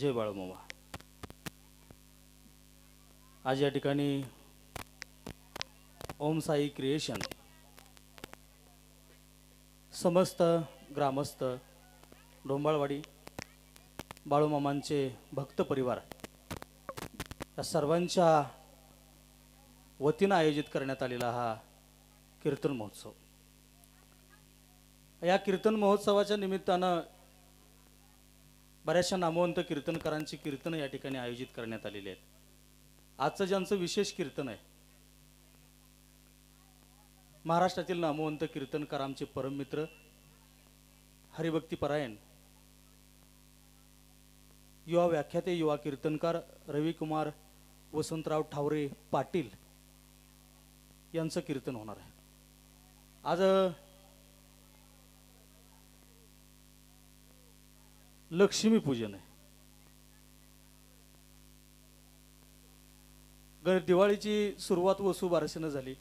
जय बाळूमामा. आज या ठिकाणी ओम साई क्रिएशन समस्त ग्रामस्थ डोंबाळवाडी बाळूमामांचे भक्त परिवार या सर्वांच्या वतीनं आयोजित करण्यात आलेला हा कीर्तन महोत्सव. या कीर्तन महोत्सवाच्या निमित्तानं बऱ्याचशा नामवंत कीर्तनकारांची कीर्तन या ठिकाणी आयोजित करण्यात आलेली आहेत. आजचं ज्यांचं विशेष कीर्तन आहे महाराष्ट्रातील नामवंत कीर्तनकार आमचे परममित्र हरिभक्तीपरायण युवा व्याख्याते युवा कीर्तनकार रविकुमार वसंतराव ठावरे पाटील यांचं कीर्तन होणार आहे. आज लक्ष्मीपूजन आहे. दिवाळीची सुरुवात वसुबारसेनं झाली,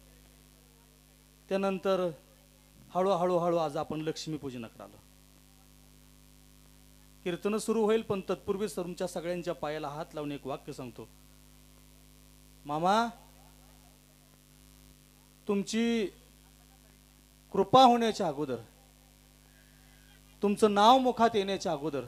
त्यानंतर हळूहळू आज आपण लक्ष्मीपूजनाकडे आलो. कीर्तन सुरू होईल पण तत्पूर्वी तुमच्या सगळ्यांच्या पायाला हात लावून एक वाक्य सांगतो. मामा, तुमची कृपा होण्याच्या अगोदर, तुमचं नाव मुखात येण्याच्या अगोदर,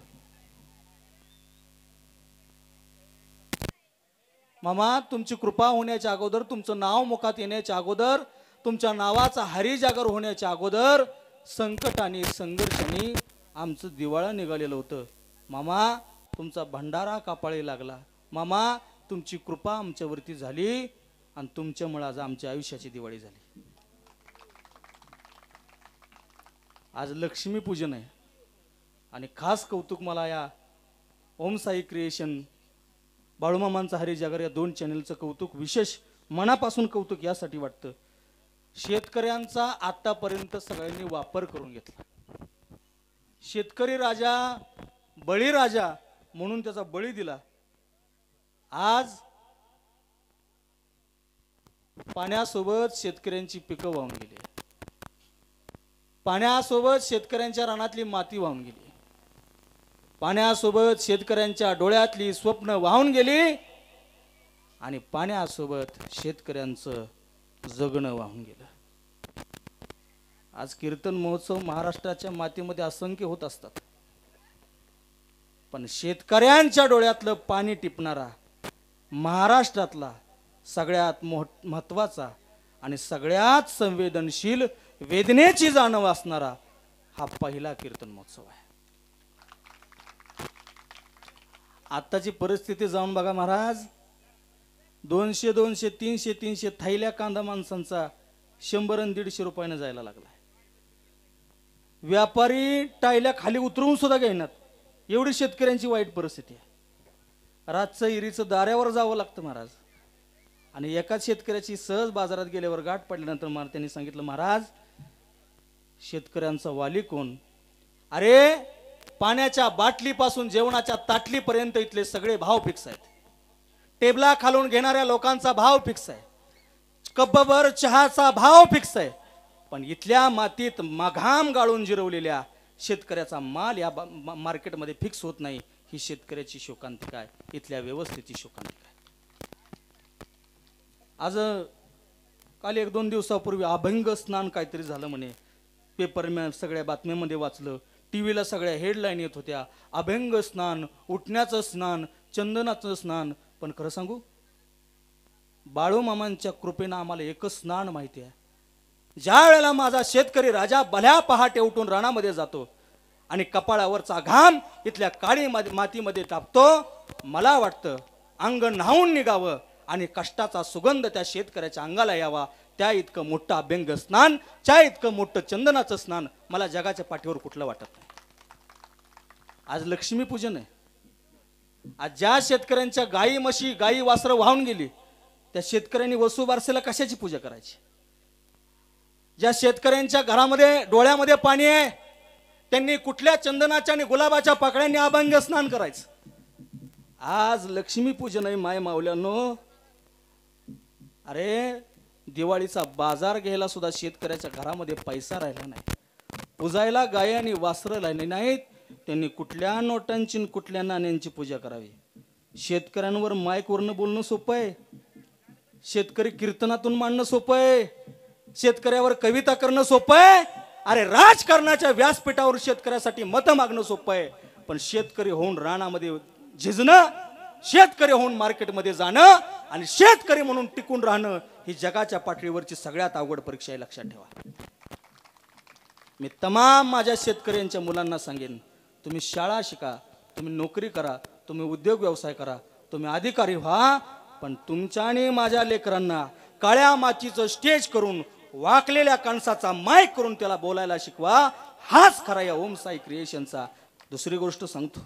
मामा तुमची कृपा होण्याच्या अगोदर, तुमचं नाव मुखात येण्याच्या अगोदर, तुमच्या नावाचा हरिजागर होण्याच्या अगोदर संकट आणि संघर्षाने आमचं दिवाळा निघालेलं होतं. मामा तुमचा भंडारा कापाळी लागला. मामा तुमची कृपा आमच्यावरती झाली आणि तुमच्यामुळे आज आमच्या आयुष्याची दिवाळी झाली. आज लक्ष्मीपूजन आहे आणि खास कौतुक मला या ओम साई क्रिएशन बाळूमामांचा हरिजागर या 2 चॅनलचं कौतुक, विशेष मनापासून कौतुक यासाठी वाटतं. शेतकऱ्यांचा आतापर्यंत सगळ्यांनी वापर करून घेतला. शेतकरी राजा बळीराजा म्हणून त्याचा बळी दिला. आज पाण्यासोबत शेतकऱ्यांची पिकं वाहून गेली, पाण्यासोबत शेतकऱ्यांच्या रानातली माती वाहून गेली, पाण्यासोबत शेतकऱ्यांच्या डोळ्यातली स्वप्न वाहून गेली आणि पाण्यासोबत शेतकऱ्यांचं जगणं वाहून गेलं. आज कीर्तन महोत्सव महाराष्ट्राच्या मातीमध्ये असंख्य होत असतात, पण शेतकऱ्यांच्या डोळ्यातलं पाणी टिपणारा महाराष्ट्रातला सगळ्यात महत्वाचा आणि सगळ्यात संवेदनशील वेदनेची जाणीव असणारा हा पहिला कीर्तन महोत्सव आहे. आताची परिस्थिती जाऊन बघा महाराज. 200 200 300 300 थैल्या कांदा माणसांचा 100 आणि 150 रुपयाने जायला लागला. व्यापारी टायल्या खाली उतरवून सुद्धा घेणार, एवढी शेतकऱ्यांची वाईट परिस्थिती आहे. रातचं इरीचं दाऱ्यावर जावं लागतं महाराज. आणि एकाच शेतकऱ्याची सहज बाजारात गेल्यावर गाठ पडल्यानंतर मला त्यांनी सांगितलं, महाराज शेतकऱ्यांचा वाली कोण? अरे पाण्याच्या बाटलीपासून जेवणाच्या ताटलीपर्यंत इथले सगळे भाव फिक्स आहेत. टेबला खालून घेणाऱ्या लोकांचा भाव फिक्स आहे, कपभर चहाचा भाव फिक्स आहे, पण इथल्या मातीत घाम गाळून जिरवलेल्या शेतकऱ्याचा माल या मार्केटमध्ये फिक्स होत नाही. ही शेतकऱ्याची शोकांतिका आहे, इथल्या व्यवस्थेची शोकांतिका आहे. आज काल 1-2 दिवसापूर्वी अभंग स्नान काहीतरी झालं म्हणे. पेपर सगळ्या बातम्यांमध्ये वाचलं, टीव्हीला सगळ्या हेडलाईन येत होत्या. अभंग स्नान, उठण्याचं स्नान, चंदनाचं स्नान. पण खरं सांगू, बाळूमामांच्या कृपेनं आम्हाला एकच स्नान माहिती आहे. ज्या वेळेला माझा शेतकरी राजा भल्या पहाटे उठून रानामध्ये जातो आणि कपाळावरचा घाम इथल्या काळी मातीमध्ये टाकतो, मला वाटतं अंग न्हावून निघावं आणि कष्टाचा सुगंध त्या शेतकऱ्याच्या अंगाला यावा. त्या इतकं मोठं अभ्यंग स्नान, त्या इतकं मोठं चंदनाचं स्नान मला जगाच्या पाठीवर कुठलं वाटत नाही. आज लक्ष्मीपूजन आहे. आज ज्या शेतकऱ्यांच्या गाई म्हशी गाई वासरं वाहून गेली, त्या शेतकऱ्यांनी वसुबारसेला कशाची पूजा करायची? ज्या शेतकऱ्यांच्या घरामध्ये डोळ्यामध्ये पाणी आहे, त्यांनी कुठल्या चंदनाच्या आणि गुलाबाच्या पाकळ्यांनी अभंग स्नान करायचं? आज लक्ष्मीपूजन आहे माय मावल्यानो. अरे दिवाळीचा बाजार घ्यायला सुद्धा शेतकऱ्याच्या घरामध्ये पैसा राहिला नाही, पुजायला गाय आणि वासरं राहिले नाहीत. त्यांनी कुठल्या नोटांची आणि कुठल्या नाण्यांची पूजा करावी? शेतकऱ्यांवर माईकवरनं बोलणं सोपं आहे, शेतकरी कीर्तनातून मांडणं सोपं आहे, शेतकऱ्यावर कविता करणं सोपं आहे. अरे राजकारणाच्या व्यासपीठावर शेतकऱ्यासाठी मतं मागणं सोपं आहे, पण शेतकरी होऊन रानामध्ये झिजणं, शेतकरी होऊन मार्केटमध्ये जाणं आणि शेतकरी म्हणून टिकून राहणं ही जगाच्या पातळीवरची सगळ्यात अवघड परीक्षा आहे, लक्षात ठेवा. मी तमाम माझ्या शेतकऱ्यांच्या मुलांना सांगेन, तुम्ही शाळा शिका, तुम्ही नोकरी करा, तुम्ही उद्योग व्यवसाय करा, तुम्ही अधिकारी व्हा, पण तुमच्या आणि माझ्या लेकरांना काळ्या मातीचं स्टेज करून वाकलेल्या कणसाचा माईक करून त्याला बोलायला शिकवा. हाच खरा या ओम साई क्रिएशनचा. दुसरी गोष्ट सांगतो,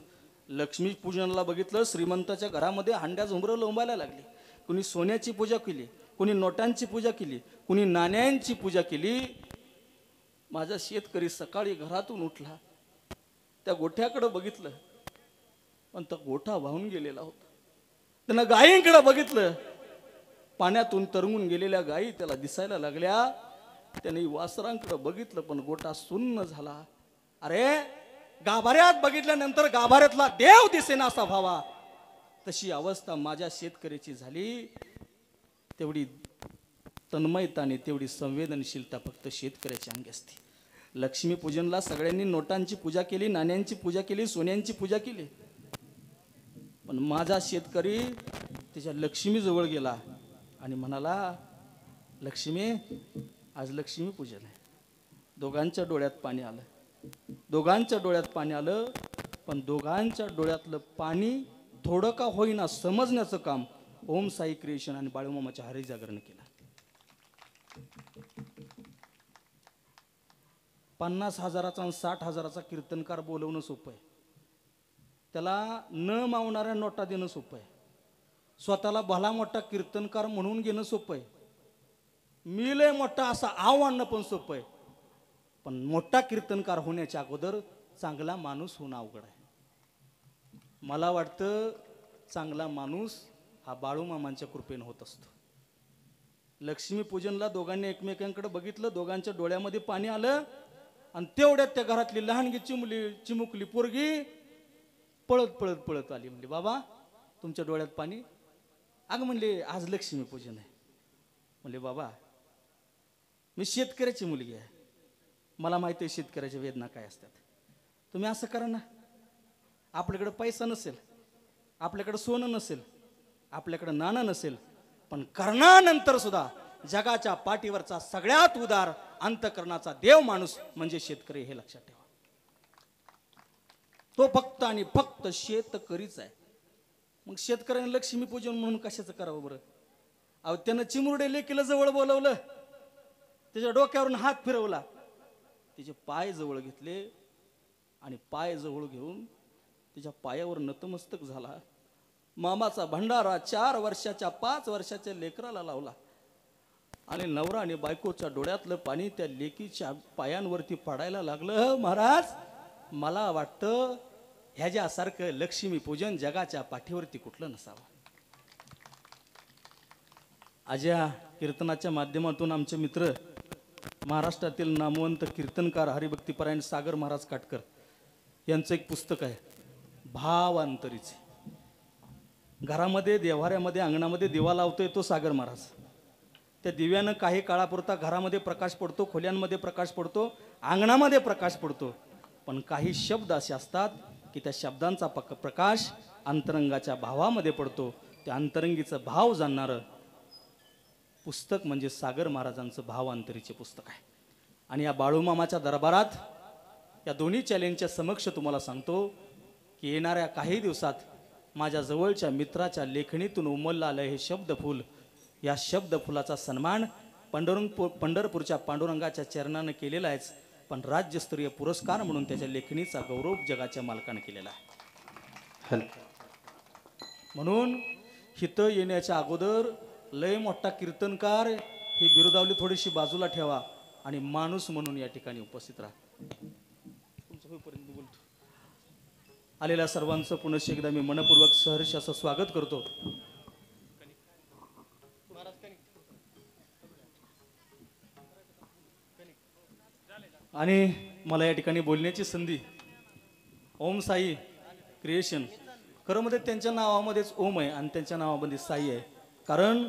लक्ष्मी पूजनाला बघितलं, श्रीमंताच्या घरामध्ये हांड्या झुंबरं लोंबायला लागली. कुणी सोन्याची पूजा केली, कुणी नोटांची पूजा केली, कुणी नाण्यांची पूजा केली. माझा शेतकरी सकाळी घरातून उठला, त्या गोठ्याकडे बघितलं, पण तो गोठा वाहून गेलेला होता. त्यानं गायींकडे बघितलं, पाण्यातून तरंगून गेलेल्या गायी त्याला दिसायला लागल्या. त्याने वासरांकडे बघितलं, पण गोठा सुन्न झाला. अरे गाभाऱ्यात बघितल्यानंतर गाभाऱ्यातला देव दिसेना असा व्हावा, तशी अवस्था माझ्या शेतकऱ्याची झाली. तेवढी तन्मयता आणि तेवढी संवेदनशीलता फक्त शेतकऱ्याच्या अंगी असते. लक्ष्मीपूजनला सगळ्यांनी नोटांची पूजा केली, नाण्यांची पूजा केली, सोन्यांची पूजा केली, पण माझा शेतकरी त्याच्या लक्ष्मीजवळ गेला आणि म्हणाला, लक्ष्मी, आज लक्ष्मी पूजन आहे. दोघांच्या डोळ्यात पाणी आलं, दोघांच्या डोळ्यात पाणी आलं, पण दोघांच्या डोळ्यातलं पाणी थोडं का होईना समजण्याचं काम ओम साई क्रिएशन आणि बाळूमामाच्या हरिजागरण केलं. 50,000चा आणि 60,000चा कीर्तनकार बोलवणं सोपं आहे, त्याला न मावणाऱ्या नोटा देणं सोपं आहे, स्वतःला भला मोठा कीर्तनकार म्हणून घेणं सोपं आहे, मी लय मोठा असं आव्हान पण सोपं आहे. पण मोठा कीर्तनकार होण्याच्या अगोदर चांगला माणूस होणं अवघड आहे. मला वाटतं चांगला माणूस हा बाळूमामांच्या कृपेने होत असतो. लक्ष्मीपूजनला दोघांनी एकमेकांकडे बघितलं, दोघांच्या डोळ्यामध्ये पाणी आलं, आणि तेवढ्यात त्या घरातली लहानगी चिमुकली पोरगी पळत पळत पळत आली. म्हणली, बाबा तुमच्या डोळ्यात पाणी? अगं म्हणले, आज लक्ष्मीपूजन आहे. म्हणले, बाबा मी शेतकऱ्याची मुलगी आहे, मला माहिती आहे शेतकऱ्याच्या वेदना काय असतात. तुम्ही असं करा ना, आपल्याकडे पैसा नसेल, आपल्याकडे सोनं नसेल, आपल्याकडे नाणं नसेल, पण कर्णानंतर सुद्धा जगाच्या पाठीवरचा सगळ्यात उदार अंतकरणाचा देव माणूस म्हणजे शेतकरी, हे लक्षात ठेवा. तो फक्त आणि फक्त शेतकरीच आहे. मग शेतकऱ्याने लक्ष्मीपूजन म्हणून कशाचं करावं बरं? अहो त्यानं चिमुरडे लेकीला जवळ बोलवलं, त्याच्या डोक्यावरून हात फिरवला, तिचे पाय जवळ घेतले आणि पाय जवळ घेऊन तिच्या पायावर नतमस्तक झाला. मामाचा भंडारा 4 वर्षाच्या 5 वर्षाच्या लेकराला लावला आणि नवरा आणि बायकोच्या डोळ्यातलं पाणी त्या लेकीच्या पायांवरती पडायला लागलं. महाराज, मला वाटतं ह्याच्यासारखं लक्ष्मी पूजन जगाच्या पाठीवरती कुठलं नसावं. आज्या कीर्तनाच्या माध्यमातून आमचे मित्र, महाराष्ट्रातील नामवंत कीर्तनकार हरिभक्तीपरायण सागर महाराज काटकर यांचं एक पुस्तक आहे, भावांतरीचे. घरामध्ये, देव्हाऱ्यामध्ये, अंगणामध्ये दिवा लावतोय तो सागर महाराज. त्या दिव्यानं काही काळापुरता घरामध्ये प्रकाश पडतो, खोल्यांमध्ये प्रकाश पडतो, अंगणामध्ये प्रकाश पडतो, पण काही शब्द असे असतात की त्या शब्दांचा प्रकाश अंतरंगाच्या भावामध्ये पडतो. त्या अंतरंगीचं भाव जाणणारं पुस्तक म्हणजे सागर महाराजांचं भावांतरीचे पुस्तक आहे. आणि या बाळूमामाच्या दरबारात या दोन्ही चॅलेंजच्या समक्ष तुम्हाला सांगतो की येणाऱ्या काही दिवसात माझ्या जवळच्या मित्राच्या लेखणीतून उमललं आलं हे शब्दफूल, या शब्दफुलाचा सन्मान पंढरपूरच्या पांडुरंगाच्या चरणानं केलेला आहेच, पण राज्यस्तरीय पुरस्कार म्हणून त्याच्या लेखणीचा गौरव जगाच्या मालकानं केलेला आहे. म्हणून हितं येण्याच्या अगोदर लय मोठा कीर्तनकार ही बिरुदावली थोडीशी बाजूला ठेवा आणि माणूस म्हणून या ठिकाणी उपस्थित राहा. बोलतो आलेल्या सर्वांचं पुनश्च एकदा मी मनपूर्वक सहर्ष असं स्वागत करतो. आणि मला या ठिकाणी बोलण्याची संधी ओम साई क्रिएशन खरं मध्ये त्यांच्या नावामध्येच ओम आहे आणि त्यांच्या नावामध्ये साई आहे. कारण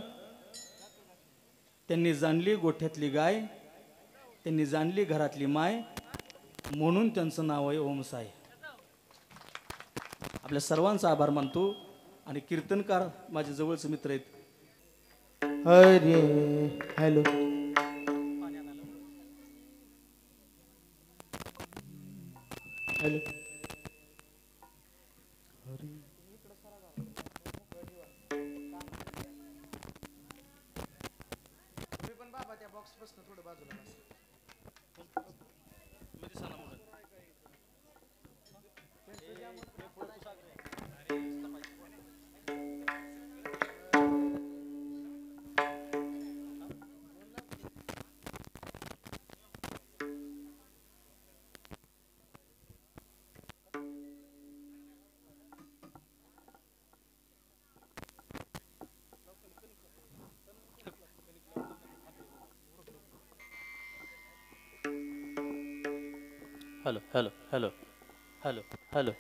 त्यांनी जाणली गोठ्यातली गाय, त्यांनी जाणली घरातली माय, म्हणून त्यांचं नाव आहे ओम साई. आपल्या सर्वांचा आभार मानतो. आणि कीर्तनकार माझे जवळचे मित्र आहेत. अरे hello hello hello hello hello hello hello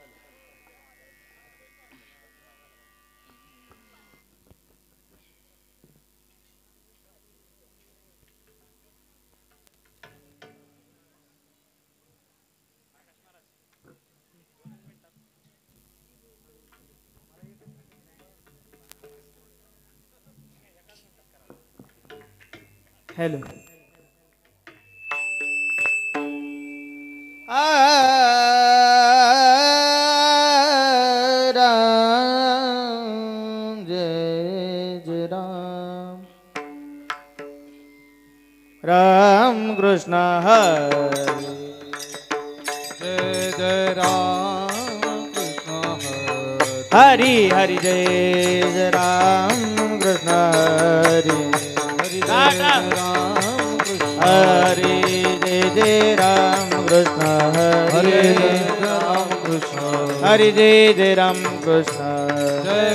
hello Ram जय जय राम राम कृष्ण हरे जय जय राम कृष्ण हरि हरि जय जय राम कृष्ण हरि हरि जय राम कृष्ण हरि जय जय राम कृष्ण हरि राम कृष्ण हरि जय जय राम कृष्ण जय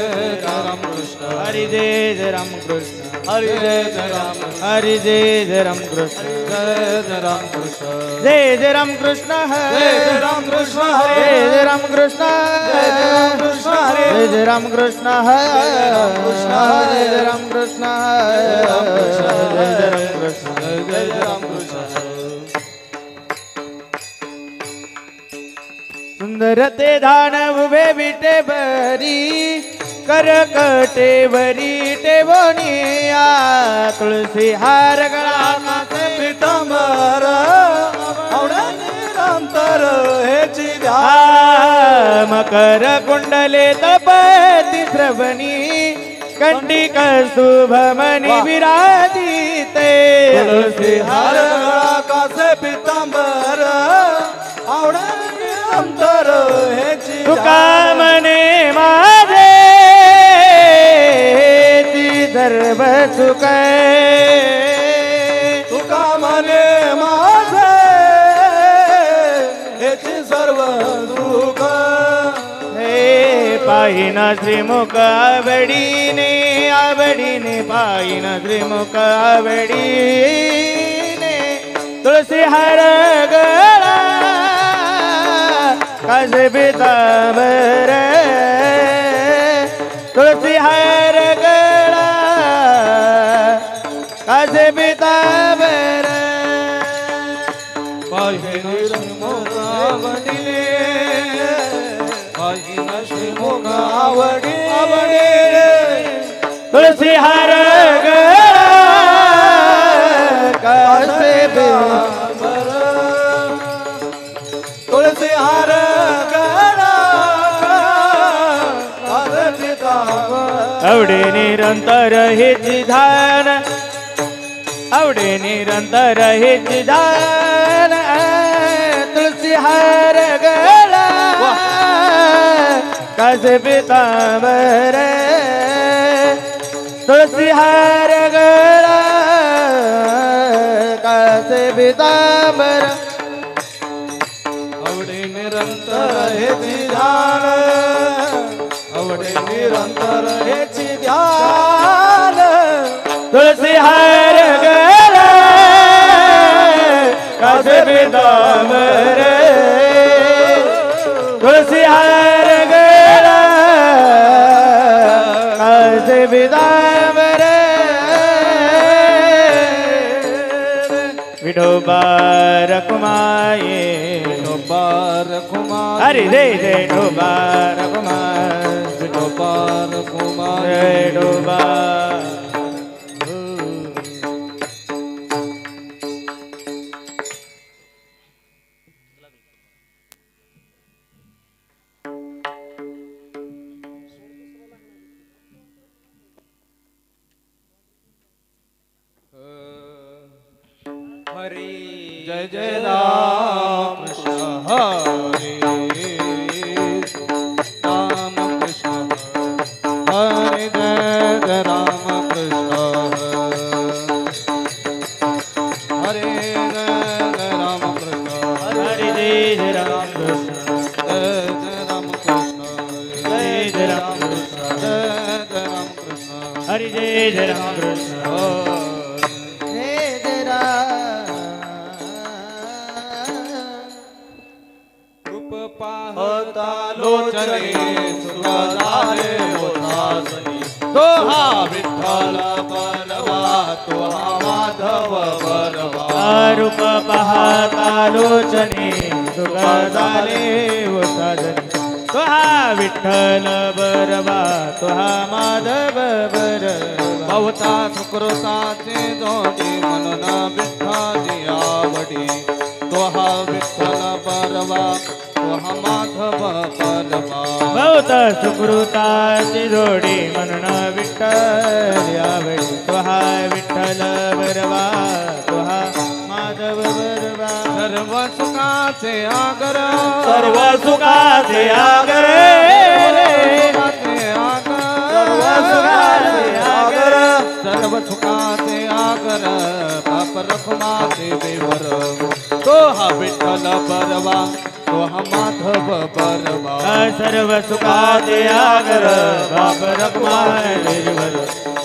राम कृष्ण हरि जय जय राम कृष्ण हरि जय जय राम हरि जय जय राम कृष्ण जय जय राम कृष्ण जय जय राम कृष्ण हरे जय राम कृष्ण जय जय राम कृष्ण हरे जय जय राम कृष्ण हरे जय जय राम कृष्ण जय जय राम कृष्ण जय जय राम कृष्ण जय जय राम कृष्ण सुंदर ते धान उभे विटे बरी करकटे बरी टेवणिया तुळसी हार गळा माथे पितांबर आवडंतर हेची ध्या मकर कुंडले तपती श्रवणी कंडिक शुभमणी विराजिते तुळसी हार गळा कासे पितांबर आवडंतर हेची तुका मने माझे सर्व सुख तुका मने माझे हेची सर्व सुख हे पाहिना श्रीमुख आवडीने आवडीने पाहिना श्रीमुख आवडीने तुळसी हार गळा कासे पितांबर तुळसी हार गळा कासे पितांबर पाहिना श्रीमुख आवडीने पाहिना श्रीमुख आवडीने तुळसी हार गळा कासे पितांबर तुळसी हार गळा कासे पितांबर आवडे निरंतर हेची ध्यान आवडे निरंतर हेची ध्यान तुळसी हार गळा कासे पितांबर तुळसी हार गळा कासे पितांबर आवडे निरंतर हेची ध्यान आवडे निरंतर हेची ध्यान तुळसी हार गळा कासे पितांबर तुळसी विदावर विठोबा रखुमाये विठोबा रखुमाये हरि जय जय विठोबा रखुमाये विठोबा रखुमाये विठोबा जय जय राम कृष्ण हरे राम कृष्ण हरे जय जय राम कृष्ण हरे जय जय राम कृष्ण हरे जय जय राम कृष्ण जय जय राम कृष्ण जय जय राम कृष्ण जय जय राम कृष्ण हरे जय जय राम कृष्ण लोचने सुखाले मोठासनी तोहा विठ्ठल बलवा तोहा माधव बलवा रूप पाहता लोचने सुखाले मोठासनी तोहा विठ्ठल बलवा तोहा माधव बलवा भवता सुकृताचे जोडी म्हणून विठ्ठाची आवडी तोहा विठ्ठल बलवा तोहा माधव बलवा बहुत सुकृताची जोडी म्हणून विठ्ठल आवडी तोहा विठ्ठल बलवा तोहा माधव बलवा सर्व सुखाचे आगर सर्व सुखाचे आगर सर्व सुखाचे आगर बाप रखुमाचे देवर तोहा विठ्ठल बलवा तोहा माधव बलवा सर्व सुखाचे आगर बाप रखुमाचे देवर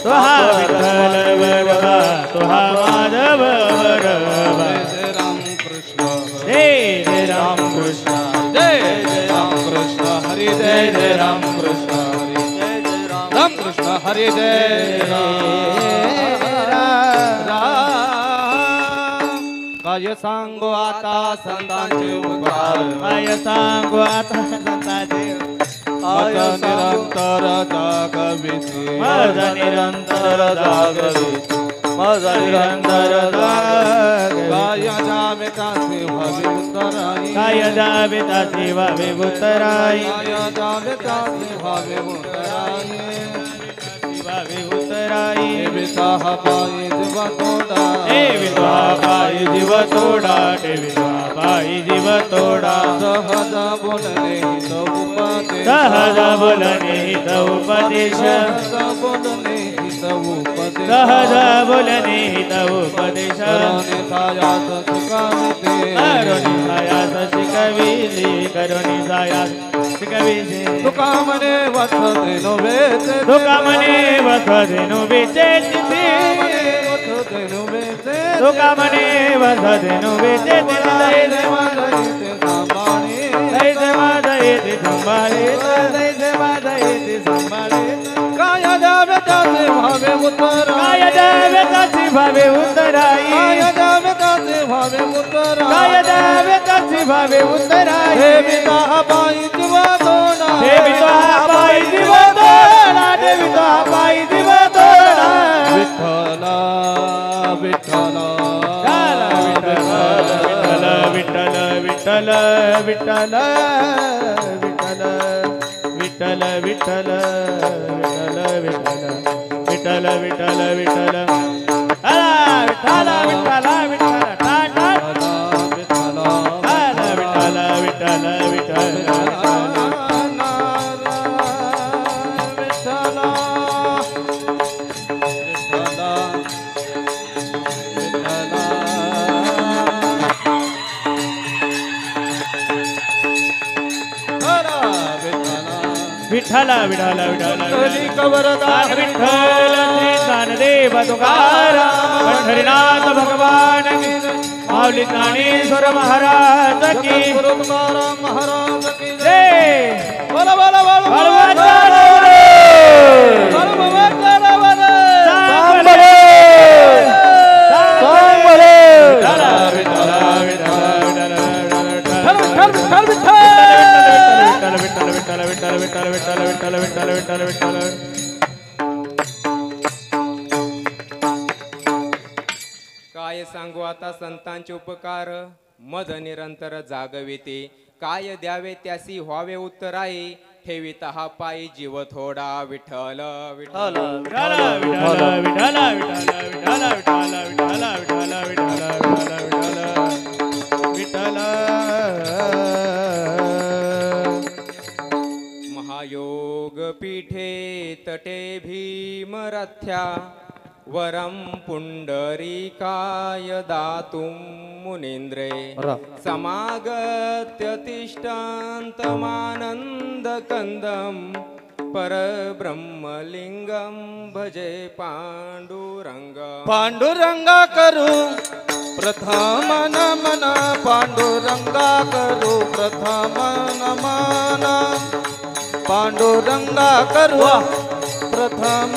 तोहा विठ्ठल बलवा तोहा माधव बलवा जय राम कृष्ण जय जय राम कृष्ण जय जय राम कृष्ण हरि जय जय राम कृष्ण हरि जय जय राम कृष्ण हरि जय राम काय सांगो आता संतांचे उपकार काय सांगो आता संतांचे निरंतर जागविते माझा निरंतर जागविते माझा निरंतर काय जावे तासे भावे उतराई काय जावे तासे भावे उतराई काय जावे तासे भावे उतराई भावे उतराई विसाह पायी जीव तोडा हे विसाह पायी जीव तोडा हे विसाह पायी जीव तोडा सहज बोलणे हित उपदेश सहज बोलणे हित उपदेश सहज बोलणे हित उपदेश सहज बोलणे हित उपदेश करुणी सायास शिकविते करुणी सायास शिकविते करुणी सायास शिकविते तुका मने वसते नोवेते तुका मने वसते नोवेते तुका मने वसते नोवेते लय देवा दयते संभाळे लय देवा दयते संभाळे लय देवा दयते संभाळे काय जावे ताचे भावे उतराई काय जावे ताचे भावे उतराई काय जावे ताचे भावे उतराई काय जावे ताचे भावे उतराई हे विता पायी जीव तोडा हे विता पायी जीव तोडा हे विता पायी जीव तोडा विठ्ठल विठ्ठल विठ्ठल विठ्ठल विठ्ठल विठ्ठल विठ्ठल विठ्ठल विठ्ठल विठ्ठल विठ्ठल विठ्ठल विठ्ठल अला विठ्ठल विठ्ठल विठ्ठल टाटा विठ्ठल विठ्ठल विठ्ठल विठ्ठल विठ्ठल विठ्ठल विठ्ठल कवरदान विठ्ठल श्री ज्ञानदेव तुकाराम पंढरीनाथ भगवान की माऊली ज्ञानेश्वर महाराज की गुरु तुकाराम महाराज की जय बोला बोला बोला बोला विठ्ठल विठ्ठल विठ्ठल विठ्ठल. काय सांगू आता संतांचे उपकार मध निरंतर जागविते. काय द्यावे त्यासी व्हावे उत्तराई ठेवीत हा पायी जीव थोडा विठ्ठल विठ्ठल. विठ्ठल विठ्ठल विठ्ठल विठ्ठल विठ्ठल विठ्ठल विठ्ठल विठ्ठल. महायोग पीठे तटे भीमरथ्या वरम पुंडरीकाय दातुं मुनीन्द्रे समागत्य तिष्ठन्तमानन्दकन्दं परब्रह्मलिंगं भजे पांडुरंगं. पांडुरंगा करू प्रथम नमन, पांडुरंगा करू प्रथम नमन, पांडुरंगा करू प्रथम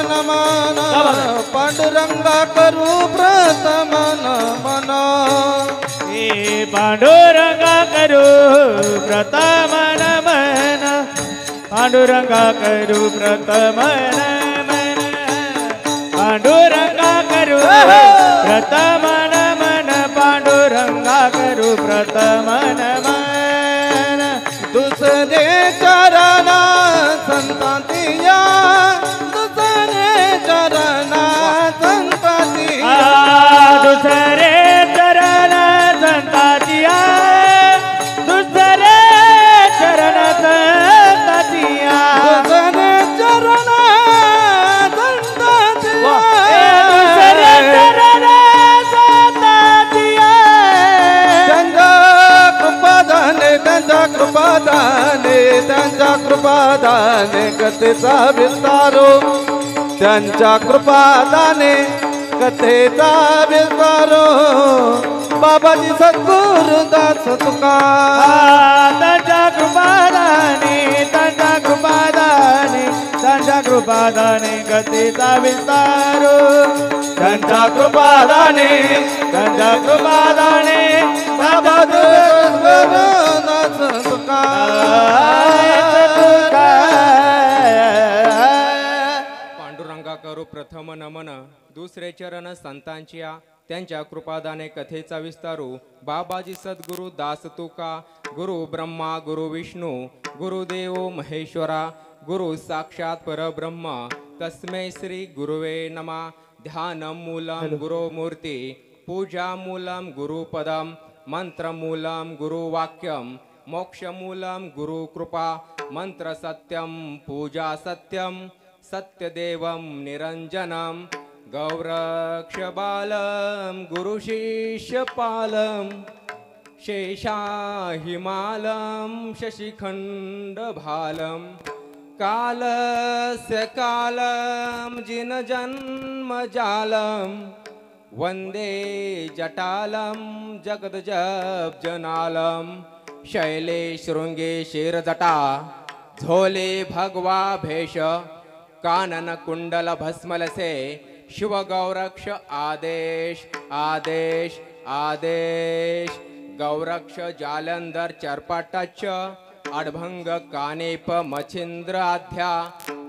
नमन, पांडुरंगा करू प्रथम नमन. हे पांडुरंगा करू प्रथम नमन, पांडुरंगा करू प्रथम नमन, पांडुरंगा करू प्रथम नमन, पांडुरंगा करू प्रथम नमन. दुसरे चरण संतांतिया, दुसरे चरण संतांतिया, दुसरे चरण संतातिया, दुसरे चरण संतातिया, दुसरे चरण संतांतिया, दुसरे चरण संतातिया. त्यांच्या कृपादाने, त्यांच्या कृपादाने, त्यांच्या कृपादाने कथेचा विस्तारो, त्यांच्या कृपादाने कथेचा विस्तारो. बाबाजी सद्गुरुदास तुका, त्यांच्या कृपादाने, त्यांच्या कृपादाने, त्यांच्या कृपादाने गतीचा विस्तारो, त्यांच्या कृपादाने, त्यांच्या कृपादाने बाबाजी सद्गुरुदास तुका. पांडुरंगा करू प्रथम नमन, दुसरे चरण संतांच्या त्यांच्या कृपादाने कथेचा विस्तारू. बाबाजी सद्गुरु दास तुका. गुरु ब्रह्मा गुरु विष्णू गुरुदेव महेश्वरा, गुरु साक्षात परब्रह्म तस्मै श्री गुरुवे नमः. ध्यानं मूलं गुरुमूर्ति, पूजा मूलं गुरुपदं, मंत्रमूलं गुरुवाक्यं, मोक्षमूलं गुरुकृपा. मंत्र सत्यं पूजा सत्यं, सत्यदेवं निरंजनं गौरक्षबालं गुरुशिष्यपालं. शेषाहिमालं शशिखण्डभालं, कालस्य कालं जिनजन्मजालं. वन्दे जटालं जगद्जनालं, शैले शृंगे शिरजटा झोले भगवा भेष. कानन कुंडल भस्मलसे शिव गौरक्ष आदेश आदेश आदेश. गौरक्ष जालंधर चरपाटच, अडभंग कानेप मच्छिंद्र आध्या.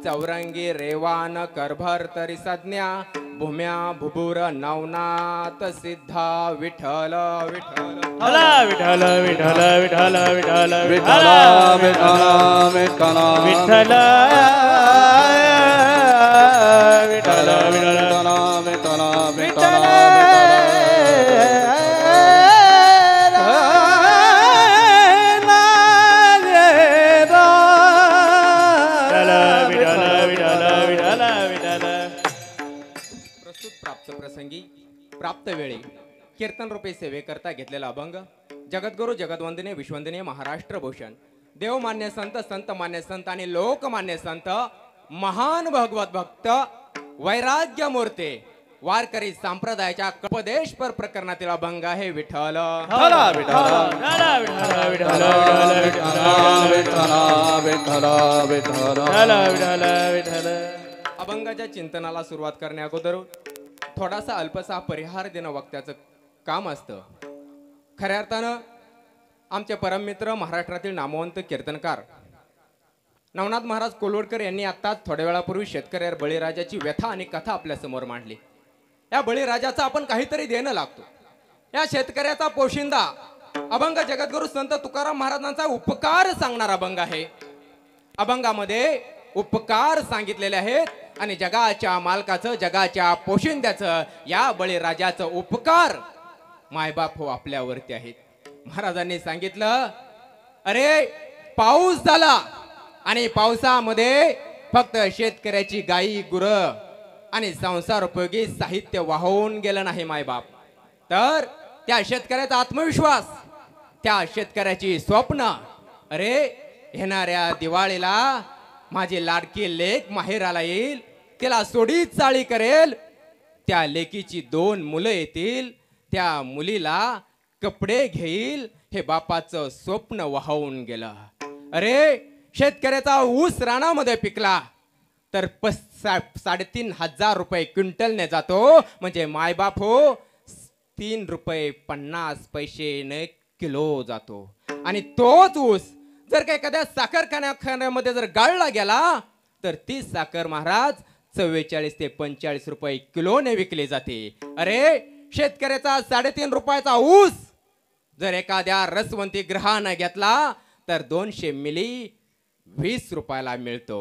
चौरंगी रेवान करभर तरी संज्ञा, भूम्या भुबुर नवनाथ सिद्धा. विठ्ठल विठ्ठल विठ्ठल विठ्ठल विठ्ठल विठ्ठल विठ्ठल विठ्ठल विठ्ठल विठ्ठल विठ्ठल विठ्ठल विठ्ठल प्रस्तुत प्राप्त प्रसंगी प्राप्त वेळी कीर्तन रूपे सेवेकरता घेतलेला अभंग. जगद्गुरु जगद्वंदनीय विश्ववंदनीय महाराष्ट्र भूषण देवमान्य संत, संत मान्य संत आणि लोकमान्य संत, महान भगवत भक्त वैराग्य मूर्ती वारकरी संप्रदायाच्या कल्पदेशपर प्रकरणातील अभंग आहे. विठ्ठल अभंगाच्या चिंतनाला सुरुवात करण्या अगोदर थोडासा अल्पसा परिहार देणं वक्त्याचं काम असतं. खऱ्या अर्थानं आमचे परममित्र महाराष्ट्रातील नामवंत कीर्तनकार नवनाथ महाराज कोलवडकर यांनी आत्ताच थोड्या वेळापूर्वी शेतकऱ्यावर बळीराजाची व्यथा आणि कथा आपल्या समोर मांडली. या बळीराजाचा आपण काहीतरी देणं लागतो. या शेतकऱ्याचा पोशिंदा अभंग जगद्गुरु संत तुकाराम महाराजांचा उपकार सांगणारा अभंग आहे. अभंगामध्ये उपकार सांगितलेले आहेत आणि जगाच्या मालकाचं, जगाच्या पोशिंद्याचं, या बळीराजाचं उपकार मायबाप हो आपल्यावरती आहेत. महाराजांनी सांगितलं, अरे पाऊस झाला आणि पावसामध्ये फक्त शेतकऱ्याची गाई गुरं आणि संसार उपयोगी साहित्य वाहून गेलं नाही मायबाप, तर त्या शेतकऱ्याचा आत्मविश्वास, त्या शेतकऱ्याची स्वप्न, अरे येणाऱ्या दिवाळीला माझी लाडकी लेक माहेराला येईल, तिला सोडीत चाळी करेल, त्या लेकीची 2 मुलं येतील, त्या मुलीला कपडे घेईल, हे बापाचं स्वप्न वाहून गेलं. अरे शेतकऱ्याचा ऊस रानामध्ये पिकला तर 3,500 रुपये क्विंटलने जातो, म्हणजे मायबाप हो 3 रुपये 50 पैसे किलो जातो. आणि तोच ऊस जर का एखाद्या साखर कारखान्यामध्ये जर गाळला गेला तर ती साखर महाराज 44 ते 45 रुपये किलोने विकली जाते. अरे शेतकऱ्याचा 3.5 रुपयाचा ऊस जर एखाद्या रसवंती ग्रहानं घेतला तर 200 मिली 20 रुपयाला मिळतो.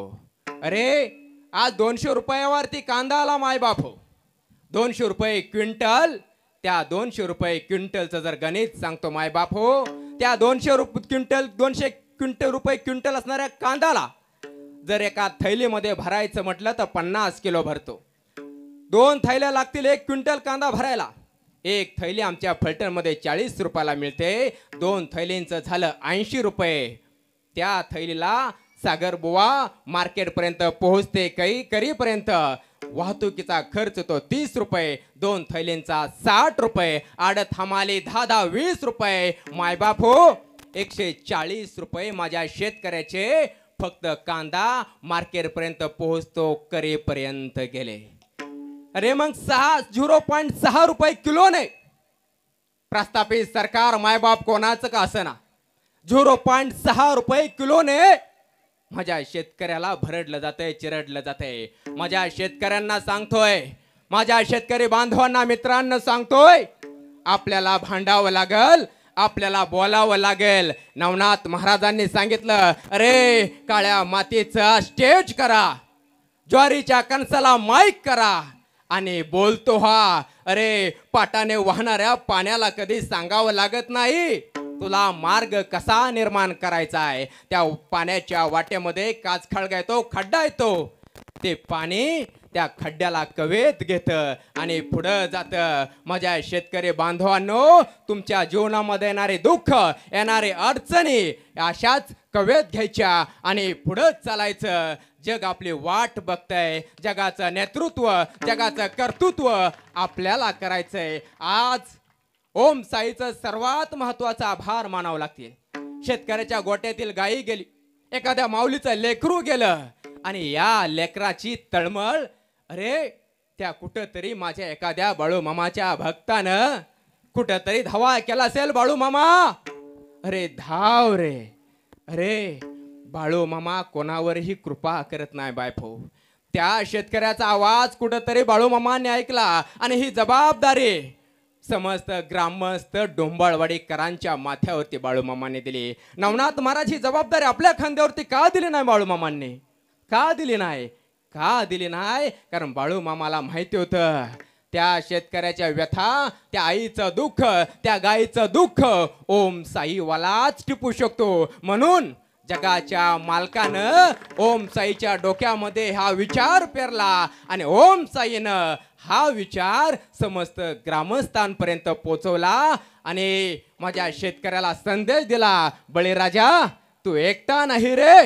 अरे आज 200 रुपयावरती कांदा आला मायबाप हो, 200 रुपये क्विंटल. त्या 200 रुपये क्विंटलचं जर गणित सांगतो मायबाप हो, त्या 200 रुपये क्विंटल असणाऱ्या कांद्याला जर एका थैलीमध्ये भरायचं म्हटलं तर 50 किलो भरतो. 2 थैल्या लागतील 1 क्विंटल कांदा भरायला. 1 थैली आमच्या फलटणमध्ये 40 रुपयाला मिळते, 2 थैलींचं झालं 80 रुपये. त्या थैलीला सागर बुवा मार्केट पर्यंत पोहोचते करीपर्यंत वाहतुकीचा खर्च तो 30 रुपये, 2 थैलींचा 60 रुपये, आडत हमाली 10-20 रुपये. मायबाप हो 140 रुपये माझ्या शेतकऱ्याचे फक्त कांदा मार्केट पर्यंत पोहोचतो करेपर्यंत गेले. अरे मग 0.6 रुपये किलोने प्रस्थापित सरकार मायबाप कोणाचं का असना 0.6 रुपये किलोने माझ्या शेतकऱ्याला भरडलं जातंय, चिरडलं जातंय. माझ्या शेतकऱ्यांना सांगतोय, माझ्या शेतकरी बांधवांना, मित्रांना सांगतोय, आपल्याला भांडावं लागल, आपल्याला बोलावं लागेल. नवनाथ महाराजांनी सांगितलं, अरे काळ्या मातीचा स्टेज करा, ज्वारीच्या कणसाला माईक करा आणि बोलतो हा. अरे पाटाने वाहणाऱ्या पाण्याला कधी सांगावं लागत नाही तुला मार्ग कसा निर्माण करायचा आहे. त्या पाण्याच्या वाटेमध्ये काच खळगा येतो, खड्डा येतो, ते पाणी त्या खड्ड्याला कवेत घेतं आणि पुढं जातं. माझ्या शेतकरी बांधवांनो, तुमच्या जीवनामध्ये येणारे दुःख, येणारे अडचणी अशाच कवेत घ्यायच्या आणि पुढं चालायचं. जग आपली वाट बघतंय, जगाचं नेतृत्व, जगाचं कर्तृत्व आपल्याला करायचंय. आज ओम साईचं सर्वात महत्वाचा आभार मानावं लागतील. शेतकऱ्याच्या गोट्यातील गायी गेली, एखाद्या माऊलीचं लेकरू गेलं आणि या लेकराची तळमळ, अरे त्या कुठंतरी माझ्या एखाद्या बाळू मामाच्या भक्तानं कुठंतरी धावा केला असेल. बाळू मामा, अरे धाव रे. अरे बाळू मामा कोणावरही कृपा करत नाही बायफो. त्या शेतकऱ्याचा आवाज कुठंतरी बाळू मामाने ऐकला आणि ही जबाबदारी समस्त ग्रामस्थ डोंबाळवाडीकरांच्या माथ्यावरती बाळूमामाने दिली. नवनाथ महाराज ही जबाबदारी आपल्या खांद्यावरती का दिली नाही बाळूमामांनी? का दिली नाही? का दिली नाही? कारण बाळूमामाला माहिती होतं त्या शेतकऱ्याच्या व्यथा, त्या आईचं दुःख, त्या गाईचं दुःख ओम साईवालाच टिपू शकतो. म्हणून जगाच्या मालकानं ओम साईच्या डोक्यामध्ये हा विचार पेरला आणि ओम साईनं हा विचार समस्त ग्रामस्थांपर्यंत पोहोचवला आणि माझ्या शेतकऱ्याला संदेश दिला, बळीराजा तू एकटा नाही रे.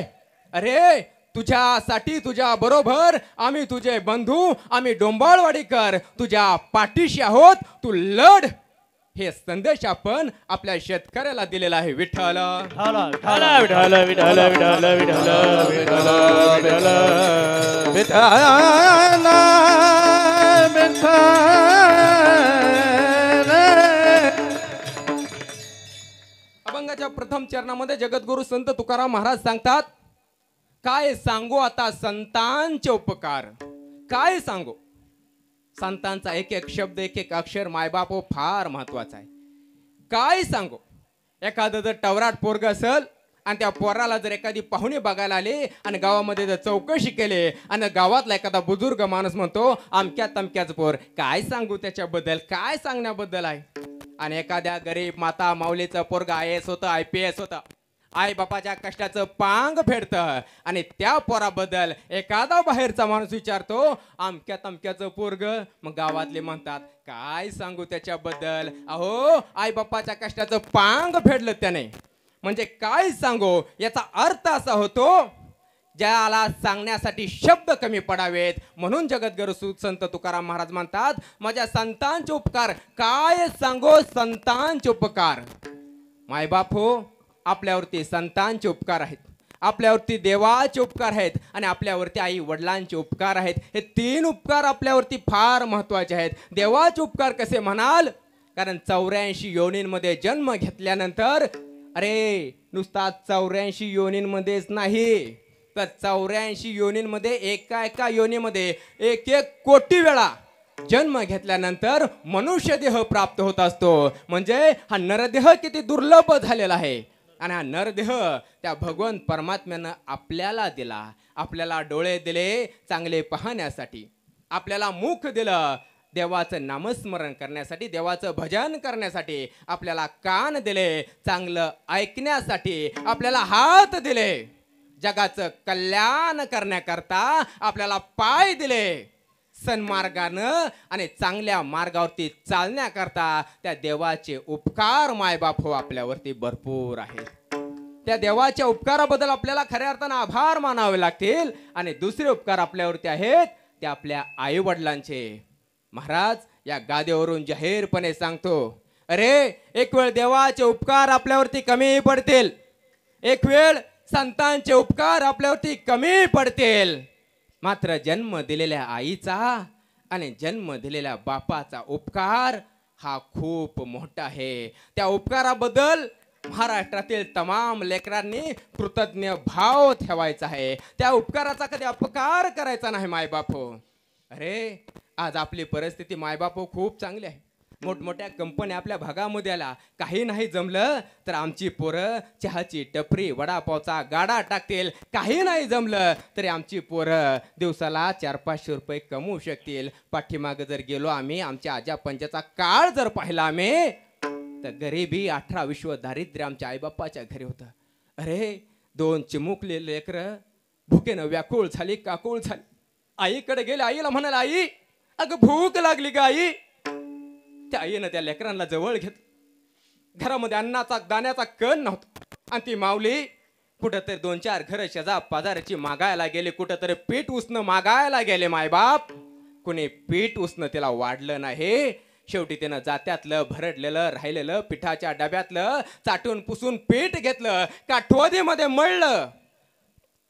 अरे तुझ्यासाठी, तुझ्या बरोबर आम्ही तुझे बंधू, आम्ही डोंबाळवाडीकर तुझ्या पाठीशी आहोत, तू लढ. हे संदेश आपण आपल्या शेतकऱ्याला दिलेला आहे. विठ्ठल विठ्ठल विठ्ठल विठ्ठल विठ्ठल विठ्ठल विठ्ठल अभंगाच्या प्रथम चरणामध्ये जगद्गुरु संत तुकाराम महाराज सांगतात, काय सांगू आता संतांचे उपकार, काय सांगू. संतांचा एक एक शब्द, एक एक अक्षर मायबाप हो फार महत्वाचा आहे. काय सांगू. एखादं जर टवराट पोरग असेल आणि त्या पोराला जर एखादी पाहुणे बघायला आले आणि गावामध्ये जर चौकशी केली आणि गावातला एखादा बुजुर्ग माणूस म्हणतो अमक्या तमक्याच पोर, काय सांगू त्याच्याबद्दल, काय सांगण्याबद्दल आहे. आणि एखाद्या गरीब माता माऊलीचं पोरग IAS होतं, IPS होतं, आई बापाच्या कष्टाचं पांग फेडतं आणि त्या पोराबद्दल एखादा बाहेरचा माणूस विचारतो अमक्या तमक्याचं पोरग, मग गावातले म्हणतात काय सांगू त्याच्याबद्दल, अहो आई बापाच्या कष्टाचं पांग फेडलं त्याने. म्हणजे काय सांगू याचा अर्थ असा होतो ज्याला सांगण्यासाठी शब्द कमी पडावेत. म्हणून जगद्गुरु संत तुकाराम महाराज म्हणतात माझ्या संतांचे उपकार काय सांगो, संतांचे उपकार. मायबाप हो, आपल्यावरती संतांचे उपकार आहेत, आपल्यावरती देवाचे उपकार आहेत आणि आपल्यावरती आई वडिलांचे उपकार आहेत. हे 3 उपकार आपल्यावरती फार महत्वाचे आहेत. देवाचे उपकार कसे म्हणाल, कारण 84 योनींमध्ये जन्म घेतल्यानंतर, अरे नुसता 84 योनींमध्येच नाही तर 84 योनींमध्ये एका योनीमध्ये 1 कोटी वेळा जन्म घेतल्यानंतर मनुष्य देह प्राप्त होत असतो. म्हणजे हा नरदेह किती दुर्लभ झालेला आहे. आणि हा नरदेह त्या भगवंत परमात्म्यानं आपल्याला दिला. आपल्याला डोळे दिले चांगले पाहण्यासाठी, आपल्याला मुख दिलं देवाचं नामस्मरण करण्यासाठी, देवाचं भजन करण्यासाठी, आपल्याला कान दिले चांगलं ऐकण्यासाठी, आपल्याला हात दिले जगाचं कल्याण करण्याकरता, आपल्याला पाय दिले सन्मार्गानं आणि चांगल्या मार्गावरती चालण्याकरता. त्या देवाचे उपकार मायबाप हो आपल्यावरती भरपूर आहेत. त्या देवाच्या उपकाराबद्दल आपल्याला खऱ्या अर्थानं आभार मानावे लागतील. आणि दुसरे उपकार आपल्यावरती आहेत ते आपल्या आई वडिलांचे. महाराज या गादीवरून जाहीरपणे सांगतो, अरे एक वेळ देवाचे उपकार आपल्यावरती कमी पडतील, एक वेळ संतांचे उपकार आपल्यावरती कमी पडतील, मात्र जन्म दिलेल्या आईचा आणि जन्म दिलेल्या बापाचा उपकार हा खूप मोठा आहे. त्या उपकाराबद्दल महाराष्ट्रातील तमाम लेकरांनी कृतज्ञ भाव ठेवायचा आहे. त्या उपकाराचा कधी अपकार करायचा नाही मायबाप हो. अरे आज आपली परिस्थिती मायबाप हो खूप चांगली आहे. मोठमोठ्या कंपन्या आपल्या भागामध्ये आल्या, काही नाही जमलं तर आमची पोरं चहाची टपरी वडापावचा गाडा टाकतील, काही नाही जमलं तरी आमची पोरं दिवसाला 400-500 रुपये कमवू शकतील. पाठीमागं जर गेलो आम्ही, आमच्या आजा पंजाचा काळ जर पाहिला आम्ही, तर गरिबी 18 विश्व दारिद्र्य आमच्या आईबापाच्या घरी होतं. अरे 2 चिमुकले लेकरं भुकेनं व्याकुळ झाली, काकुळ झाली. आईकडे गेले, आईला म्हणाले आई अगं भूक लागली का आई. त्या आईनं त्या लेकरांना जवळ घेतलं. घरामध्ये अन्नाचा दाण्याचा कण नव्हता आणि ती माऊली कुठंतरी 2-4 घरं शेजा पाजाराची मागायला गेले, कुठंतरी पीठ उसणं मागायला गेले. मायबाप कुणी पीठ उसणं तिला वाढलं नाही. शेवटी त्यानं जात्यातलं भरडलेलं राहिलेलं पिठाच्या डब्यातलं चाटून पुसून पीठ घेतलं, काठवदीमध्ये मळलं,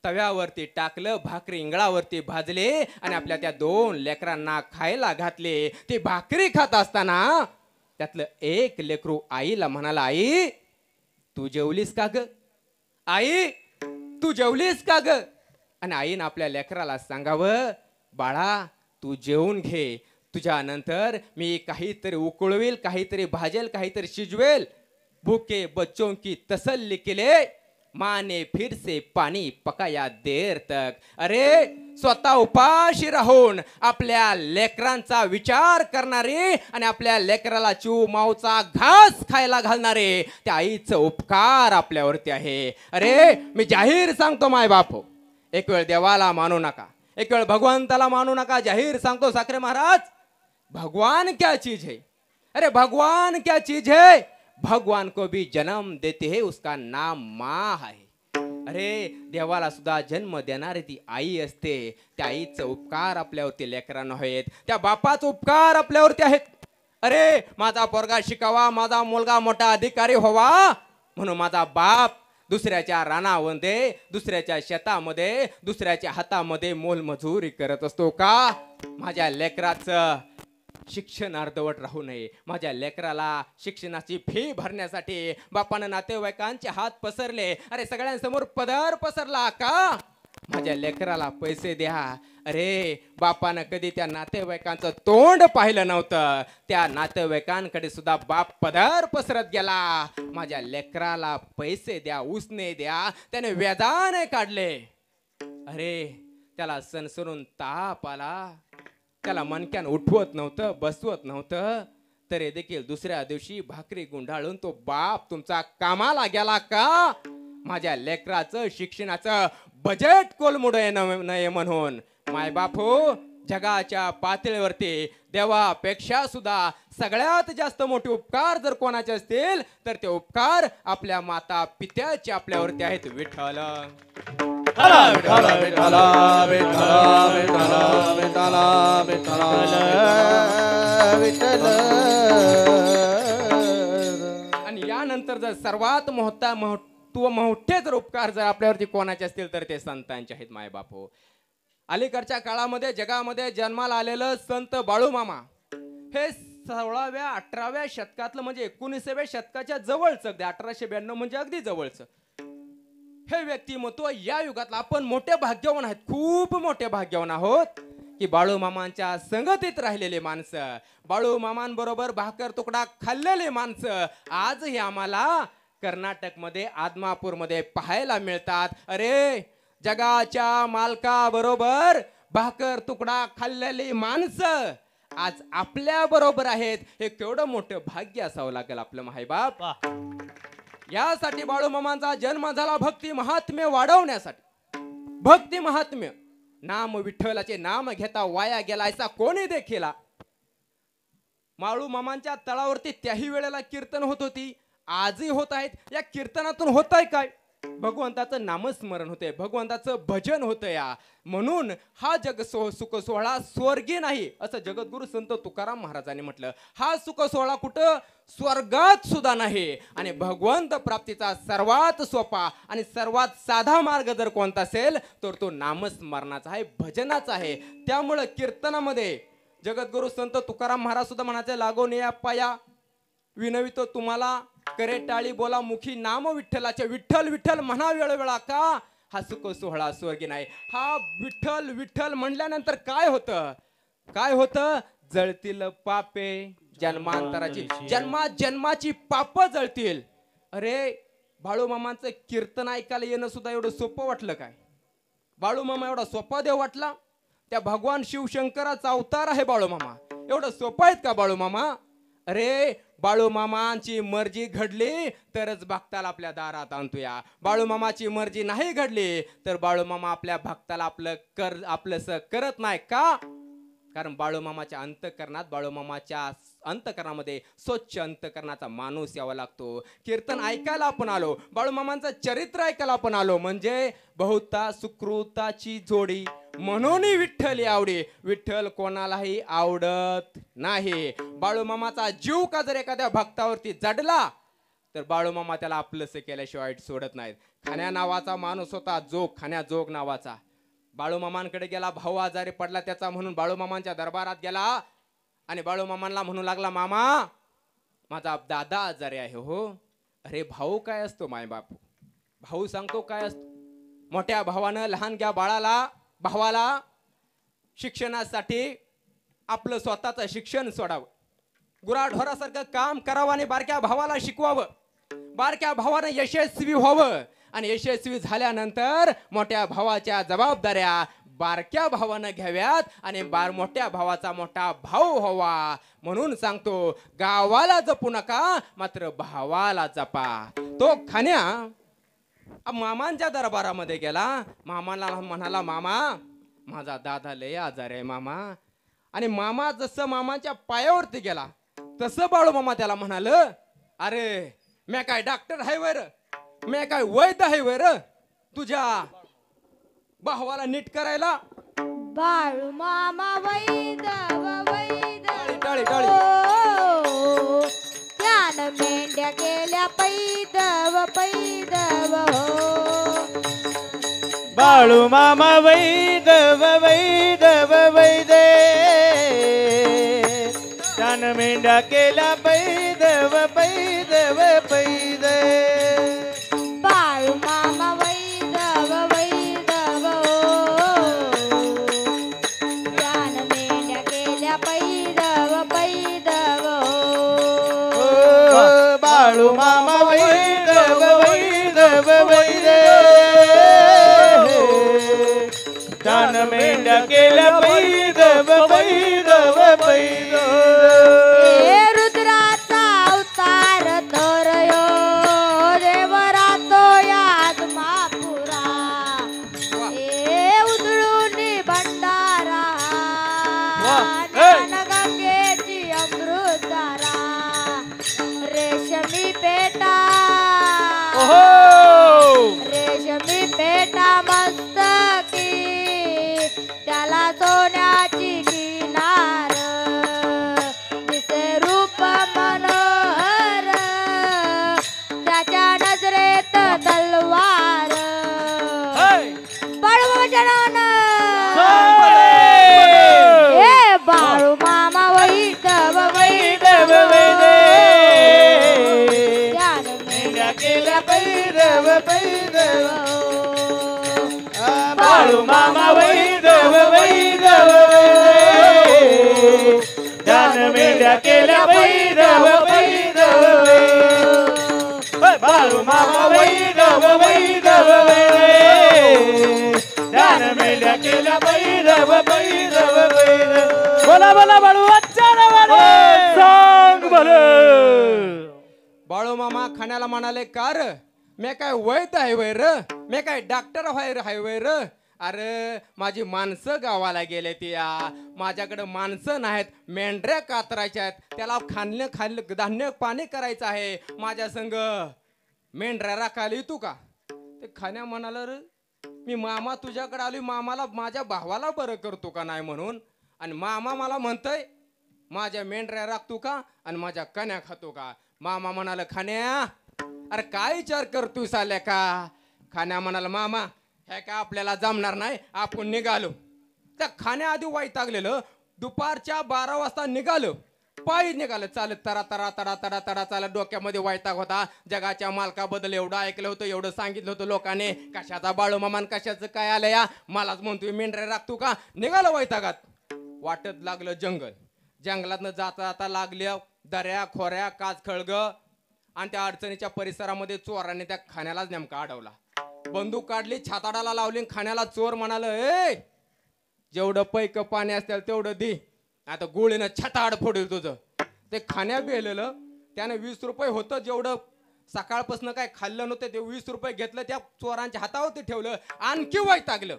तव्यावरती टाकलं, भाकरी इंगळावरती भाजले आणि आपल्या त्या 2 लेकरांना खायला घातले. ती भाकरी खात असताना त्यातलं एक लेकरू आईला म्हणाला आई तू जेवलीस का ग, आई तू जेवलीस का ग. आणि आईनं आपल्या लेकराला सांगावं बाळा तू जेवून घे, तुझ्यानंतर मी काहीतरी उकळवेल, काहीतरी भाजेल, काहीतरी शिजवेल. भूखे बच्चों की तसल्ली के लिए माँ ने फिर से पानी पकाया देर तक. अरे स्वतः उपाशी राहून आपल्या लेकरांचा विचार करणारे आणि आपल्या लेकराला चू माऊचा घास खायला घालणारे त्या आईचं उपकार आपल्यावरती आहे. अरे मी जाहीर सांगतो माय बापो, एक वेळ देवाला मानू नका, एक वेळ भगवंताला मानू नका. जाहीर सांगतो साखरे महाराज, भगवान क्या चीज है, अरे भगवान क्या चीज है, भगवान को भी जन्म देते हैं, उसका नाम माँ है. अरे देवाला सुद्धा जन्म देणारी ती आई असते. त्या आईचं उपकार आपल्यावरती लेकरांना आहेत, त्या बापाचा उपकार आपल्यावरती आहेत. अरे माझा पोरगा शिकावा, माझा मुलगा मोठा अधिकारी व्हावा म्हणून माझा बाप दुसऱ्याच्या रानामध्ये, दुसऱ्याच्या शेतामध्ये, दुसऱ्याच्या हातामध्ये मोलमजुरी करत असतो का. माझ्या लेकराचं शिक्षण अर्धवट राहू नये, माझ्या लेकराला शिक्षणाची फी भरण्यासाठी बापानं नातेवाईकांचे हात पसरले. अरे सगळ्यांसमोर पदर पसरला का. माझ्या लेकराला पैसे द्या. अरे बापानं कधी त्या नातेवाईकांचं तोंड पाहिलं नव्हतं. त्या नातेवाईकांकडे सुद्धा बाप पदर पसरत गेला. माझ्या लेकराला पैसे द्या, उसने द्या, त्याने व्याजाने काढले. अरे त्याला सणसणून ताप आला, त्याला मणक्यान उठवत नव्हतं, बसवत नव्हतं, तरी देखील दुसऱ्या दिवशी भाकरी गुंडाळून तो बाप तुमचा कामाला गेला का? माझ्या लेकराचं शिक्षणाचं बजेट कोलमुडे नये म्हणून. माय बापू, जगाच्या पातळीवरती देवापेक्षा सुद्धा सगळ्यात जास्त मोठे उपकार जर कोणाचे असतील तर ते उपकार आपल्या माता पित्याचे आपल्यावरती आहेत. विठ्ठल आणि यानंतर जर सर्वात मोठे जर उपकार जर आपल्यावरती कोणाचे असतील तर ते संतांचे आहेत. माय बापू, अलीकडच्या काळामध्ये जगामध्ये जन्माला आलेलं संत बाळूमामा हे 16व्या 18व्या शतकातलं म्हणजे 19व्या शतकाच्या जवळचं, 1892 म्हणजे अगदी जवळचं हे व्यक्तिमत्व या युगातलं. आपण मोठे भाग्यवान आहेत, खूप मोठे भाग्यवान आहोत की बाळूमामांच्या संगतीत राहिलेले माणसं, बाळूमामांबरोबर भाकर तुकडा खाल्लेले माणसं आजही आम्हाला कर्नाटकमध्ये आदमापूरमध्ये पाहायला मिळतात. अरे जगाच्या मालकाबरोबर भाकर तुकडा खाल्लेली माणसं आज आपल्या बरोबर आहेत. हे केवढं मोठं भाग्य असावं लागेल आपलं मायबाप. यासाठी बाळूमामांचा जन्म झाला भक्ती महात्म्य वाढवण्यासाठी. भक्ती महात्म्य नाम विठ्ठलाचे नाम घेता वाया गेला असा कोणी देखील. बाळूमामांच्या तळावरती त्याही वेळेला कीर्तन होत होती, आजही होत आहेत. या कीर्तनातून होत आहे काय? भगवंताचं नामस्मरण होते, भगवंताचं भजन होतं. या म्हणून हा जग सुख सोहळा स्वर्गी नाही असं जगद्गुरु संत तुकाराम महाराजांनी म्हटलं. हा सुख सोहळा कुठं? स्वर्गात सुद्धा नाही. आणि भगवंत प्राप्तीचा सर्वात सोपा आणि सर्वात साधा मार्ग जर कोणता असेल तर तो नामस्मरणाचा आहे, भजनाचा आहे. त्यामुळं कीर्तनामध्ये जगद्गुरु संत तुकाराम महाराज सुद्धा म्हणायचे, लागून या पाया विनवितो तुम्हाला, करे टाळी बोला मुखी नाम विठ्ठलाचे. विठ्ठल विठ्ठल म्हणा वेळोवेळा का? हा सुख सोहळा स्वर्गी नाही. हा विठ्ठल विठ्ठल म्हणल्यानंतर काय होतं? काय होतं? जळतील पापे जन्मांतराची, जन्माची पाप जळतील. अरे बाळूमामांचं कीर्तन ऐकायला येणं सुद्धा एवढं सोपं वाटलं काय? बाळूमामा एवढा सोपा देव वाटला? त्या भगवान शिवशंकराचा अवतार आहे बाळूमामा. एवढं सोपं आहेत का बाळूमामा? अरे बाळूमामांची मर्जी घडली तरच भक्ताला आपल्या दारात आणतोया. बाळूमामाची मर्जी नाही घडली तर बाळूमामा आपल्या भक्ताला आपलंसं करत नाही का? कारण बाळूमामाच्या अंतःकरणात, बाळूमामाच्या अंतःकरणामध्ये स्वच्छ अंतःकरणाचा माणूस यावा लागतो. कीर्तन ऐकायला आपण आलो, बाळूमामांचं चरित्र ऐकायला आपण आलो म्हणजे बहुता सुकृताची जोडी म्हणून विठ्ठल आवडी. विठ्ठल कोणालाही आवडत नाही. बाळूमामाचा जीव का जर एखाद्या भक्तावरती जडला तर बाळूमामा त्याला आपलंसं केल्याशिवाय सोडत नाहीत. खाण्या नावाचा माणूस होता, खाण्या जोग नावाचा. बाळूमामांकडे गेला, भाऊ आजारी पडला त्याचा, म्हणून बाळूमामांच्या दरबारात गेला आणि बाळूमामांना म्हणू लागला, मामा माझा दादा आजारी आहे हो. अरे भाऊ काय असतो माय बापू? भाऊ सांगतो काय असतो? मोठ्या भावानं लहानग्या भावाला शिक्षणासाठी आपलं स्वतःचं शिक्षण सोडावं, गुराढोरासारखं काम करावं आणि बारक्या भावाला शिकवावं. बारक्या भावानं यशस्वी व्हावं आणि यशस्वी झाल्यानंतर मोठ्या भावाच्या जबाबदाऱ्या बारक्या भावानं घ्याव्यात आणि मोठ्या भावाचा मोठा भाऊ व्हावा. म्हणून सांगतो, गावाला जपू नका मात्र भावाला जपा. तो खाण्या मामांच्या दरबारामध्ये गेला, मामाला म्हणाला, मामा माझा दादा लय आजार आहे मामा. आणि मामा जसं मामाच्या पायावरती गेला तसं बाळूमामा त्याला म्हणालं, अरे मी काय डॉक्टर आहे वर, मी काय वैद्य आहे वर तुझ्या भावाला नीट करायला? बाळूमामा वैद टाळी टाळी. त्यानं मेंढ्या गेल्या पैदव हो. बाळूमामा वैदव वैदे, त्यानं मेंढ्या केल्या पैदव बाळूमामा वैदव हो. मेंढ्या केल्या पैदव पैदव पैदव हे रुद्राचा अवतार तर यो देव राहतो यात महापुरा हे उधळून भंडारा ज्ञानगंगेची अमृतधारा रेशमी पेटा रेशमी पेटा मस्तकी त्याला सोन्याची किनार दिसे रूप मनोहर त्याच्या नजरेत तलवार बाळूमामाच्या हे बाळू मामा वैदव वैदव ध्यान मेंढ्या केल्या पैदव पैदव बाळू मामा वैदव वैदव ध्यान मेंढ्या केल्या पैदव पैदव बाळू मामा वैदव वैदव ध्यान मेंढ्या केल्या पैदव पैदव पैदव बोला बोला बाळू अच्छा सांग भले बाळू मामा खाण्याला म्हणाले का र मी काय वैद आहे वैर मी काय डॉक्टर आहे वैर अरे माझी माणसं गावाला गेले ती या माझ्याकडे माणसं नाहीत मेंढऱ्या कातरायच्या आहेत त्याला खाल्लं धान्य पाणी करायचं आहे माझ्या संग मेंढऱ्या राखायला येतो का ते खाण्या म्हणाला रे मी मामा तुझ्याकडे आली मामाला माझ्या भावाला बरं करतो का नाही म्हणून आणि मामा मला म्हणतय माझ्या मेंढऱ्या राखतो का आणि माझ्या कन्या खातो का मामा म्हणाला खाण्या अरे काय विचार करतोय साल्या का खाण्या म्हणाला मामा हे काय आपल्याला जमणार नाही आपण निघालो त्या खाण्या आधी वैतागलेलं दुपारच्या 12 वाजता निघालो पायी निघालं चालत तरा तरा तडा तडा तडा चालत डोक्यामध्ये वैताग होता जगाच्या मालकाबद्दल एवढं ऐकलं होतं एवढं सांगितलं होतं लोकांनी कशाचा बाळू मामान कशाचं काय आलं या मलाच म्हणतोय मेंढऱ्या राखतो का निघालं वैतागात वाटत लागलं जंगल जंगलातनं जाता जाता लागल्या दऱ्या खोऱ्या काच खळग आणि त्या अडचणीच्या परिसरामध्ये चोरांनी त्या खाण्यालाच नेमका अडवला बंदूक काढली छाताडाला लावली खाण्याला चोर म्हणाल ए जेवढं पैक पाणी असतील तेवढं दे आता गोळीनं छताड फोडेल तुझं ते खाण्या गेलेलं त्यानं 20 रुपये होतं जेवढं सकाळपासून काय खाल्लं नव्हतं ते 20 रुपये घेतलं त्या चोरांच्या हातावरती ठेवलं आणखी वैतागलं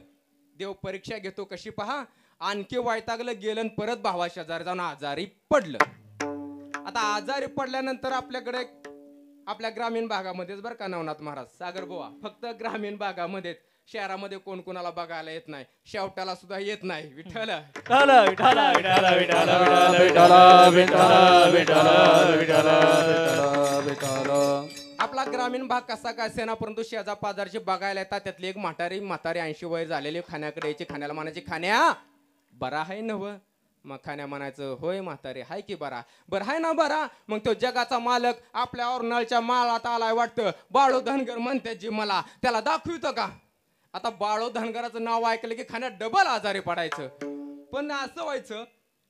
देव परीक्षा घेतो कशी पहा आणखी वैतागलं गेलं परत भावा शेजारी जाऊन आजारी पडलं आता आजारी पडल्यानंतर आपल्याकडे आपल्या ग्रामीण भागामध्येच बरं का नवनाथ महाराज सागर बुवा फक्त ग्रामीण भागामध्येच शहरामध्ये कोण कोणाला बघायला येत नाही शेवटाला सुद्धा येत नाही विठ्ठल आपला ग्रामीण भाग कसा काय सेना परंतु शेजा पाजारची बघायला येतात त्यातली एक म्हातारी 80 वय झालेली खाण्याकडे यायची खाण्याला म्हणायची खाण्या बरा आहे नव मग खाण्या म्हणायचं होय म्हातारे हाय की बरा बरं हाय ना बरा मग तो जगाचा मालक आपल्यावर नळच्या माळात आलाय वाटतं बाळू धनगर म्हणते जी मला त्याला दाखवितो का आता बाळू धनगराचं नाव ऐकलं की खाण्यात डबल आजारी पडायचं पण असं व्हायचं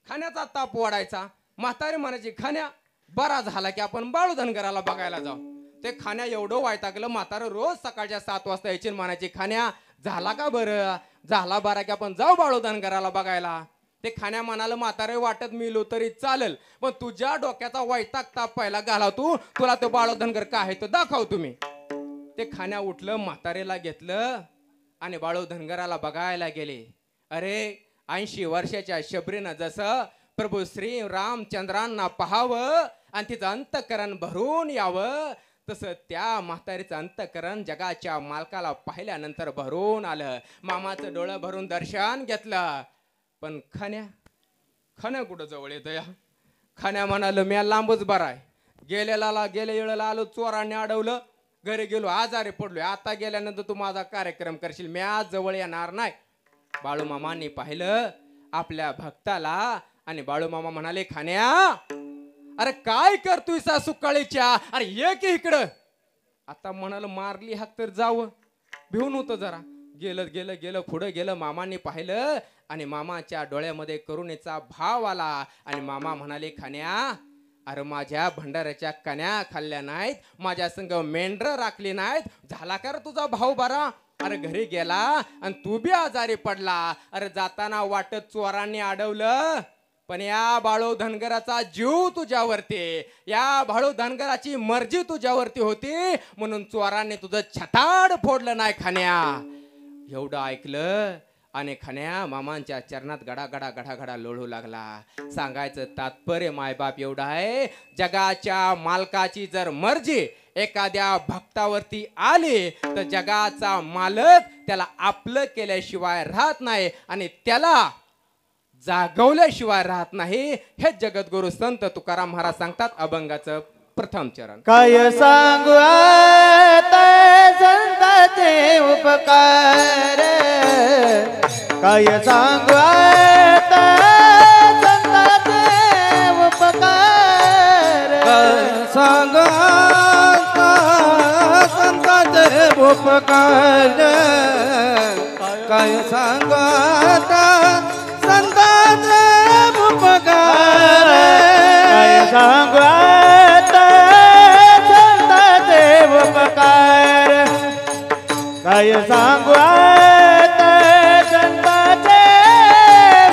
खाण्याचा ताप वाढायचा म्हातारे म्हणायची खाण्या बरा झाला की आपण बाळू धनगराला बघायला जाऊ ते खाण्या एवढं वायतागलं म्हातारं रोज सकाळच्या 7 वाजता यायची म्हणायची खाण्या झाला का बरं झाला बरा की आपण जाऊ बाळू धनगराला बघायला ते खाण्या म्हणाला म्हातारे वाटत मिलो तरी चालेल पण तुझ्या डोक्याचा वैताग ताप पहिला घाला तुला तो बाळू धनगर काय आहे तो दाखव तुम्ही ते खाण्या उठलं म्हातारेला घेतलं आणि बाळू धनगराला बघायला गेले अरे 80 वर्षाच्या शबरीनं जसं प्रभू श्री रामचंद्रांना पाहावं आणि तिचं अंतकरण भरून यावं तसं त्या म्हातारीचं अंतकरण जगाच्या मालकाला पाहिल्यानंतर भरून आलं मामाचं डोळं भरून दर्शन घेतलं पण खाण्या कुठं जवळ येतं या खाण्या म्हणाल मी लांबच बरा आहे गेले वेळेला आलो चोरांनी अडवलं घरी गेलो आजारी पडलोय आता गेल्यानंतर तू माझा कार्यक्रम करशील मी आज जवळ येणार नाही बाळू मामांनी पाहिलं आपल्या भक्ताला आणि बाळू मामा म्हणाले खाण्या अरे काय करतोय सासू काळीच्या अरे ये की इकडं आता म्हणाल मारली हाक तर जावं भिवून होतं जरा गेलं पुढं गेलं मामांनी पाहिलं आणि मामाच्या डोळ्यामध्ये करुणेचा भाव आला आणि मामा म्हणाले खाण्या अरे माझ्या भंडाऱ्याच्या कन्या खाल्ल्या नाहीत माझ्या संग मेंढर राखली नाहीत झाला का रे तुझा भाऊ बरा अरे घरी गेला आणि तू बी आजारी पडला. अरे जाताना वाटत चोरांनी अडवलं, पण या बाळू धनगराचा जीव तुझ्यावरती, या बाळू धनगराची मर्जी तुझ्यावरती होती, म्हणून चोरांनी तुझं छताड फोडलं नाही खाण्या. एवढं ऐकलं आणि खन्या मामांच्या चरणात गडा गडा गडा गडा लोळू लागला. सांगायचं तात्पर्य मायबाप एवढं आहे, जगाच्या मालकाची जर मर्जी एखाद्या भक्तावरती आली तर जगाचा मालक त्याला आपलं केल्याशिवाय राहत नाही आणि त्याला जागवल्याशिवाय राहत नाही. हे जगद्गुरु संत तुकाराम महाराज सांगतात. अभंगाचं प्रथम चरण. काय सांगू आता संताचे उपकार, काय सांगू आता संताचे उपकार, सांग संताचे उपकार, काय सांग संताचे उपकार, काय सांगू आता संताचे उपकार, काय सांगू आता संताचे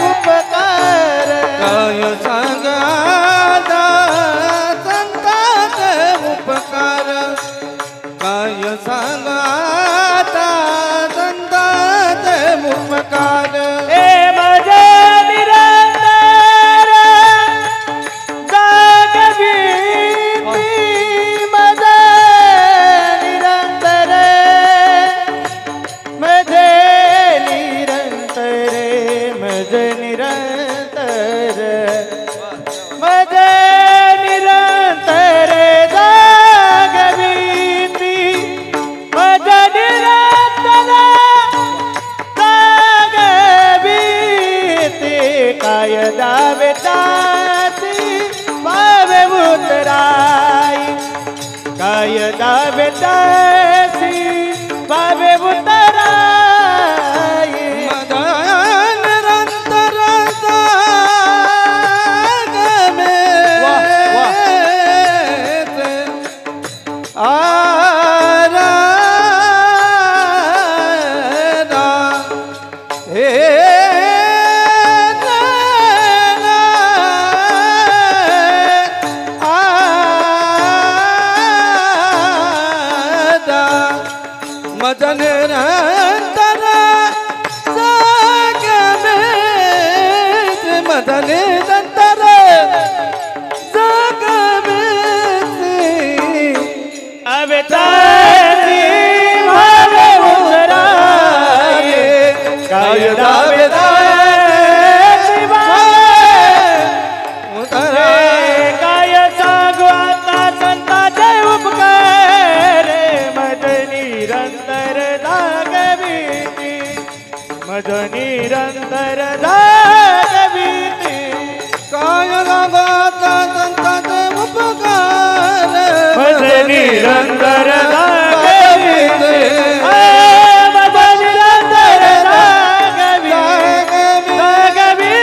उपकार, काय सांग संताचे उपकार, काय सांग संताचे उपकार. ए माझे निरंतर जागवी माझे निरंतर, माझे निरंतर, माझे निरंतर, माझे निरंतर जागवी माझे निरंतर काय दावे तासी वावे उतराई, काय दावे तासी वावे उतराई, निरंतर मदन निरंतर जागे मदन निरंतर जागे अवे तासी वावे उतराई, काय दावे तासी वावे उतराई, काय सांगू आता संताचे उपकार, मद निरंतर जागविती, मद निरंतर जागविती, काय रागाता संताचे उपकार, मद निरंतर जागविती, मद निरंतर जागविती, जागविती.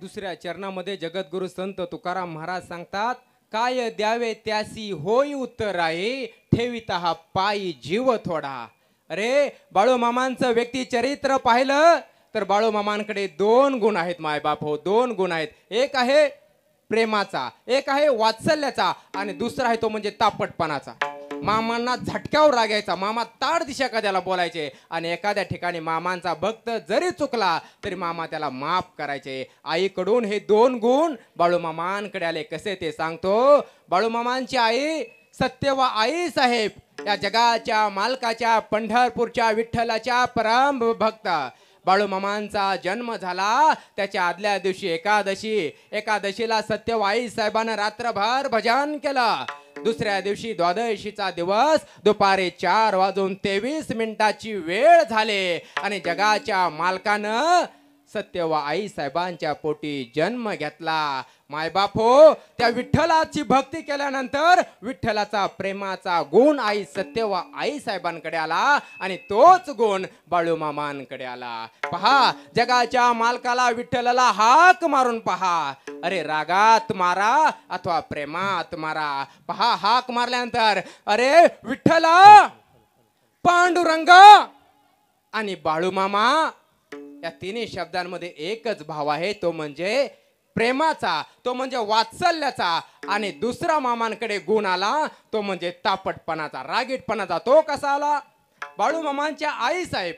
दुसऱ्या चरणामध्ये जगद्गुरु संत तुकाराम महाराज सांगतात. काय द्यावे त्यासी होई उत्तराई, ठेविता हा पायी जीव थोडा. अरे बाळू मामांचं व्यक्ती चरित्र पाहिलं तर बाळू मामांकडे दोन गुण आहेत मायबाप हो, दोन गुण आहेत. एक आहे प्रेमाचा, एक आहे वात्सल्याचा आणि दुसरा आहे तो म्हणजे तापटपणाचा. मामांना झटक्यावर रागायचा, मामा ताड दिशा कद्याला बोलायचे आणि एखाद्या ठिकाणी मामांचा भक्त जरी चुकला तरी मामा त्याला माफ करायचे. आईकडून हे दोन गुण बाळू मामांकडे आले. कसे ते सांगतो. बाळू मामांची आई सत्यवा आई साहेब या जगाच्या मालकाच्या पंढरपूरच्या विठ्ठलाच्या परम भक्त. बाळू मामांचा जन्म झाला त्याच्या आदल्या दिवशी एकादशीला सत्यवाई साहेबांना रात्रभर भजन केलं. दुसऱ्या दिवशी द्वादशीचा दिवस दुपारी 4:23 वेळ झाले आणि जगाच्या मालकानं सत्यवा आई साहेबांच्या पोटी जन्म घेतला. मायबाप हो, त्या विठ्ठलाची भक्ती केल्यानंतर विठ्ठलाचा प्रेमाचा गुण आई सत्यवा आई साहेबांकडे आला आणि तोच गुण बाळूमामांकडे आला. पहा, जगाच्या मालकाला विठ्ठलाला हाक मारून पहा. अरे रागात मारा अथवा प्रेमात मारा. पहा, हाक मारल्यानंतर अरे विठ्ठला, पांडुरंग आणि बाळूमामा या तिन्ही शब्दांमध्ये एकच भाव आहे, तो म्हणजे प्रेमाचा, तो म्हणजे वात्सल्याचा. आणि दुसरा मामांकडे गुण आला, तो म्हणजे तापटपणाचा, रागीटपणाचा. तो कसा आला? बाळूमामांच्या आई साहेब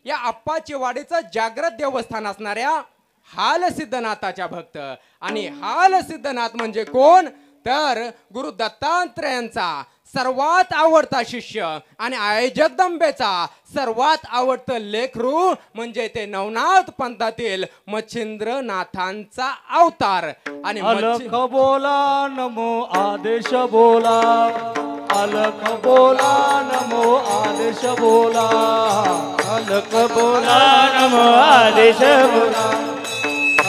या आप्पाची वाडीचं जागृत देवस्थान असणाऱ्या हालसिद्धनाथाच्या भक्त. आणि हालसिद्धनाथ म्हणजे कोण? तर गुरु दत्तात्रेयांचा सर्वात आवडता शिष्य आणि आई जगदंबेचा सर्वात आवडतं लेकरू म्हणजे ते नवनाथ पंथातील मच्छिंद्रनाथांचा अवतार. आणि अलख बोला नमो आदेश बोला, अलख बोला नमो आदेश बोला, अलख बोला नमो आदेश बोला,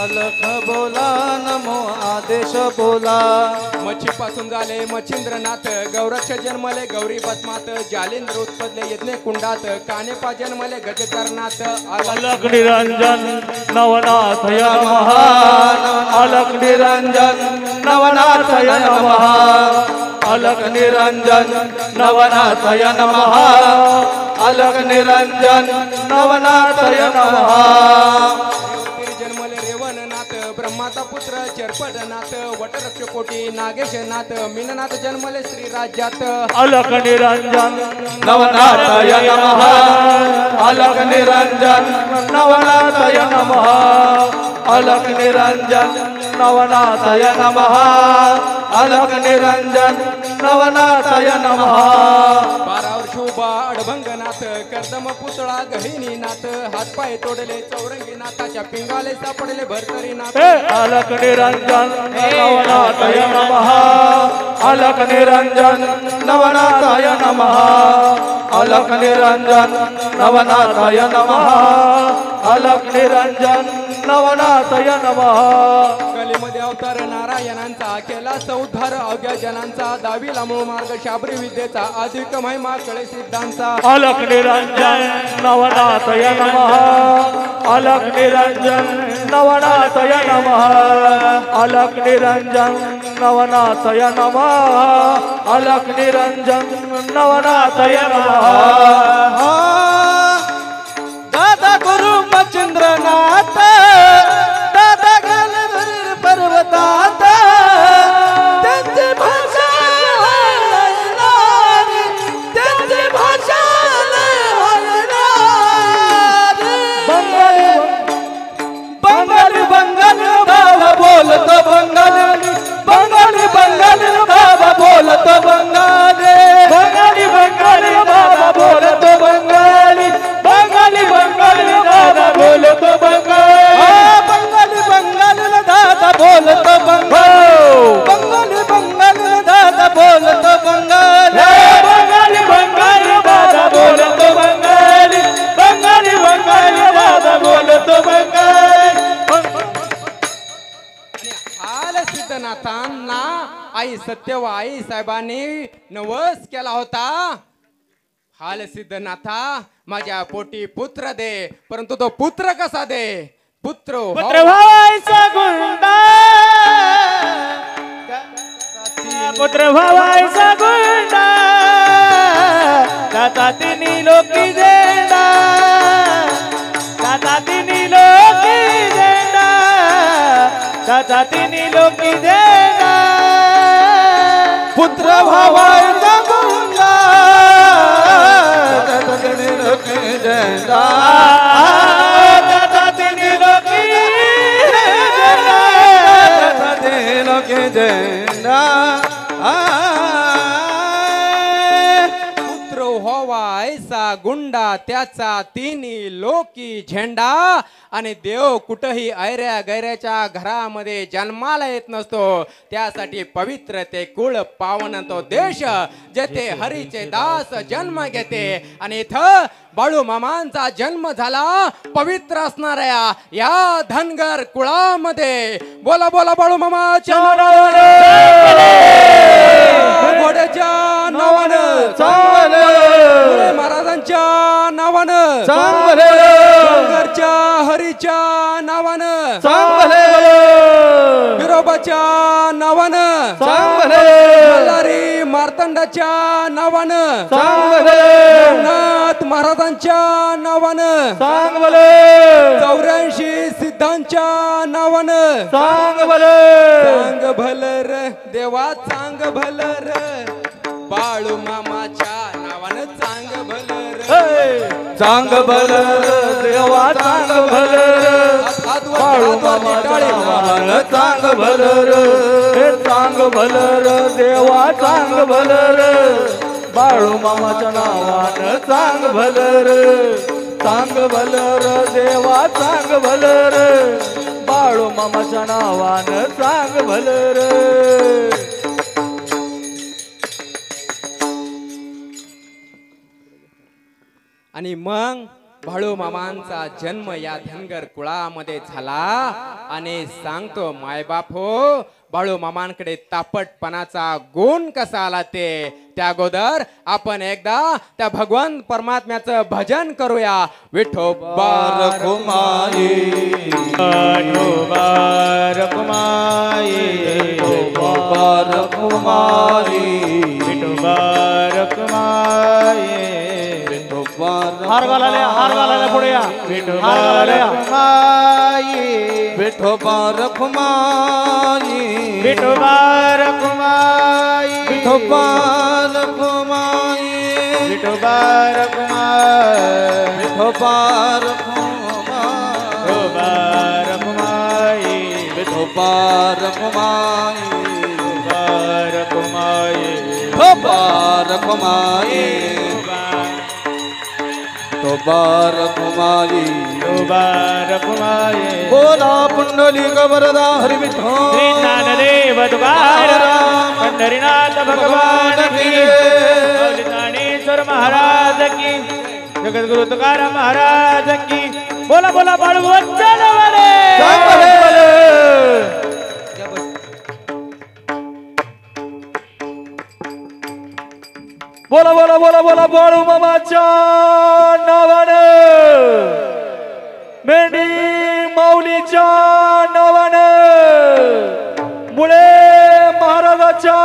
अलख बोला नमो आदेश बोला. मच्छीपासून झाले मच्छिंद्रनाथ, गौरक्ष जन्मले गौरी भस्मात, जालिंद्र उत्पदले यज्ञ कुंडात, कानेपा जन्मले गजकर्णात. अलख निरंजन नवनाथय नमः, अलख निरंजन नवनाथय नमः, अलख निरंजन नवनाथय नमः, अलख निरंजन नवनाथय नमः. जन्मले रेवणनाथ, ब्रह्माचा पुत्र चरपटनाथ, वटरक्षपोटी नागेशनाथ, मीननाथ जन्मले श्री राज्यात. अलख निरंजन नवनाथय नमः, अलख निरंजन नवनाथय नमः, अलख निरंजन नवनाथय नमः, अलख निरंजन नवनाथय नमः. 12 वर्ष उभा अडभंगनाथ, कर्दम पुतळा गहिनीनाथ, हातपाय तोडले चौरंगीनाथाच्या पिंगाले सापडले भरतरीनाथ. अलख निरंजन नवनाथय नमः, अलख निरंजन नवनाथय नमः, अलख निरंजन नवनाथय नमः, अलख निरंजन नवनाथय नमः. कलेमध्ये अवतार नारायणांचा, केला सौद्धार अवघ्या जनांचा, दावीला मूळ मार्ग शाबरी विद्येचा, अधिक महिमा कळे सिद्धांचा. अलख निरंजन नवनाथय नमः, अलख निरंजन नवनाथय नमः, अलख निरंजन नवनाथय नमः, अलख निरंजन नवनाथय नमः. दादा गुरु मच्छिंद्रनाथ, दादा गालवर पर्वतात, त्यांची भाषा हलणारी, त्यांची भाषा हलणारी. बंगाली बंगाली बाबा बोलतो बंगाली, बंगाली बंगाली बाबा बोलतो बंगाली, बंगाली बंगाली बाबा बोलतो बंगाली, बंगाली बंगाली दादा बोलतो बंगाली, बंगाली बंगाली दादा बोलतो बंगाली, बंगाली बंगाली दादा बोलतो बंगाली, बंगाली बंगाली दादा बोलतो बंगाली, बंगाली बंगाली दादा बोलतो बंगाली. हाल सिद्धनाथांना आई सत्यवा आई साहेबांनी नवस केला होता. हाल सिद्धनाथा, माझ्या पोटी पुत्र दे. परंतु तो पुत्र कसा दे? पुत्र व्हायचा गुंडा, पुत्र व्हायचा गुंडा, दाता तिनी लोकी झेंडा, दाता तिनी लोकी झेंडा, दाता तिनी लोकी झेंडा. पुत्र व्हायचा गुंडा, दाता तिनी लोकी झेंडा, दाता तिनी लोकी झेंडा, दाता तिनी लोकी झेंडा. पुत्र व्हावा ऐसा गुंडा त्याचा तिन्ही लोकी झेंडा आणि देव कुठंही ऐऱ्या गैऱ्याच्या घरामध्ये जन्माला येत नसतो त्यासाठी पवित्र ते कुळ पावन तो देश जेथे हरीचे दास जन्म घेते आणि इथं बाळू मामांचा जन्म झाला पवित्र असणाऱ्या या धनगर कुळामध्ये बोला बोला बाळू मामाच्या घोड्याच्या नावानं फुले महाराजांच्या नावानं धनगरच्या हरीच्या नावानं विरोबाच्या नावानं मल्हारी मार्तंडाच्या नावानं नाथ महाराजांच्या नावानं 84 सिद्धांच्या नावानं सांग भलर देवा सांग भलर बाळू मामाच्या नावानं सांग भलर देवा चांग भलर बाळू मामाच्या नावानं चांग भलर चांग भलर देवा चांग भलर बाळू मामाच्या नावानं चांग भलर देवा चांग भलर बाळू मामाच्या नावानं चांग भलर आणि मग बाळू मामांचा जन्म या धनगर कुळामध्ये झाला आणि सांगतो मायबाप हो बाळू मामांकडे तापटपणाचा गुण कसा आला ते त्या अगोदर आपण एकदा त्या भगवान परमात्म्याचं भजन करूया विठोबा रखुमाई हार घालायला पुढे या विठोबा रखुमाई विठोबा रखुमाई विठोबा रखुमाई विठोबा रखुमाई विठोबा रखुमाई विठोबा रखुमाई विठोबा रखुमाई बोला पुंडलिक वरदा हरि विठो ज्ञानदेव तुकाराम पंढरीनाथ भगवान की ज्ञानेश्वर महाराज की जगद्गुरु तुकाराम महाराज की बोला बोला बाळू वचन बोला बोला बोला बोला बाळू मामाच्या नावानं मेंढी माऊलीच्या नावानं मुळे महाराजाच्या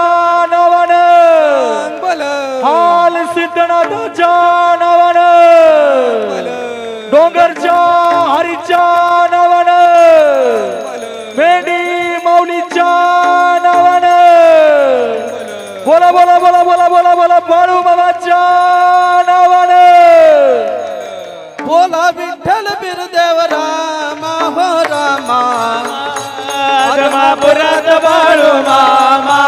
नावानं हाल सिद्धनाथाच्या नावानं डोंगरच्या हरीच्या नावानं मेंढी माऊलीच्या नावानं बोला बोला बोला बोला बोला बोला बाळू मामाच्या नावानं बोला विठ्ठल बिरदेव रामा हो रामा आदमापुरात बाळू मामा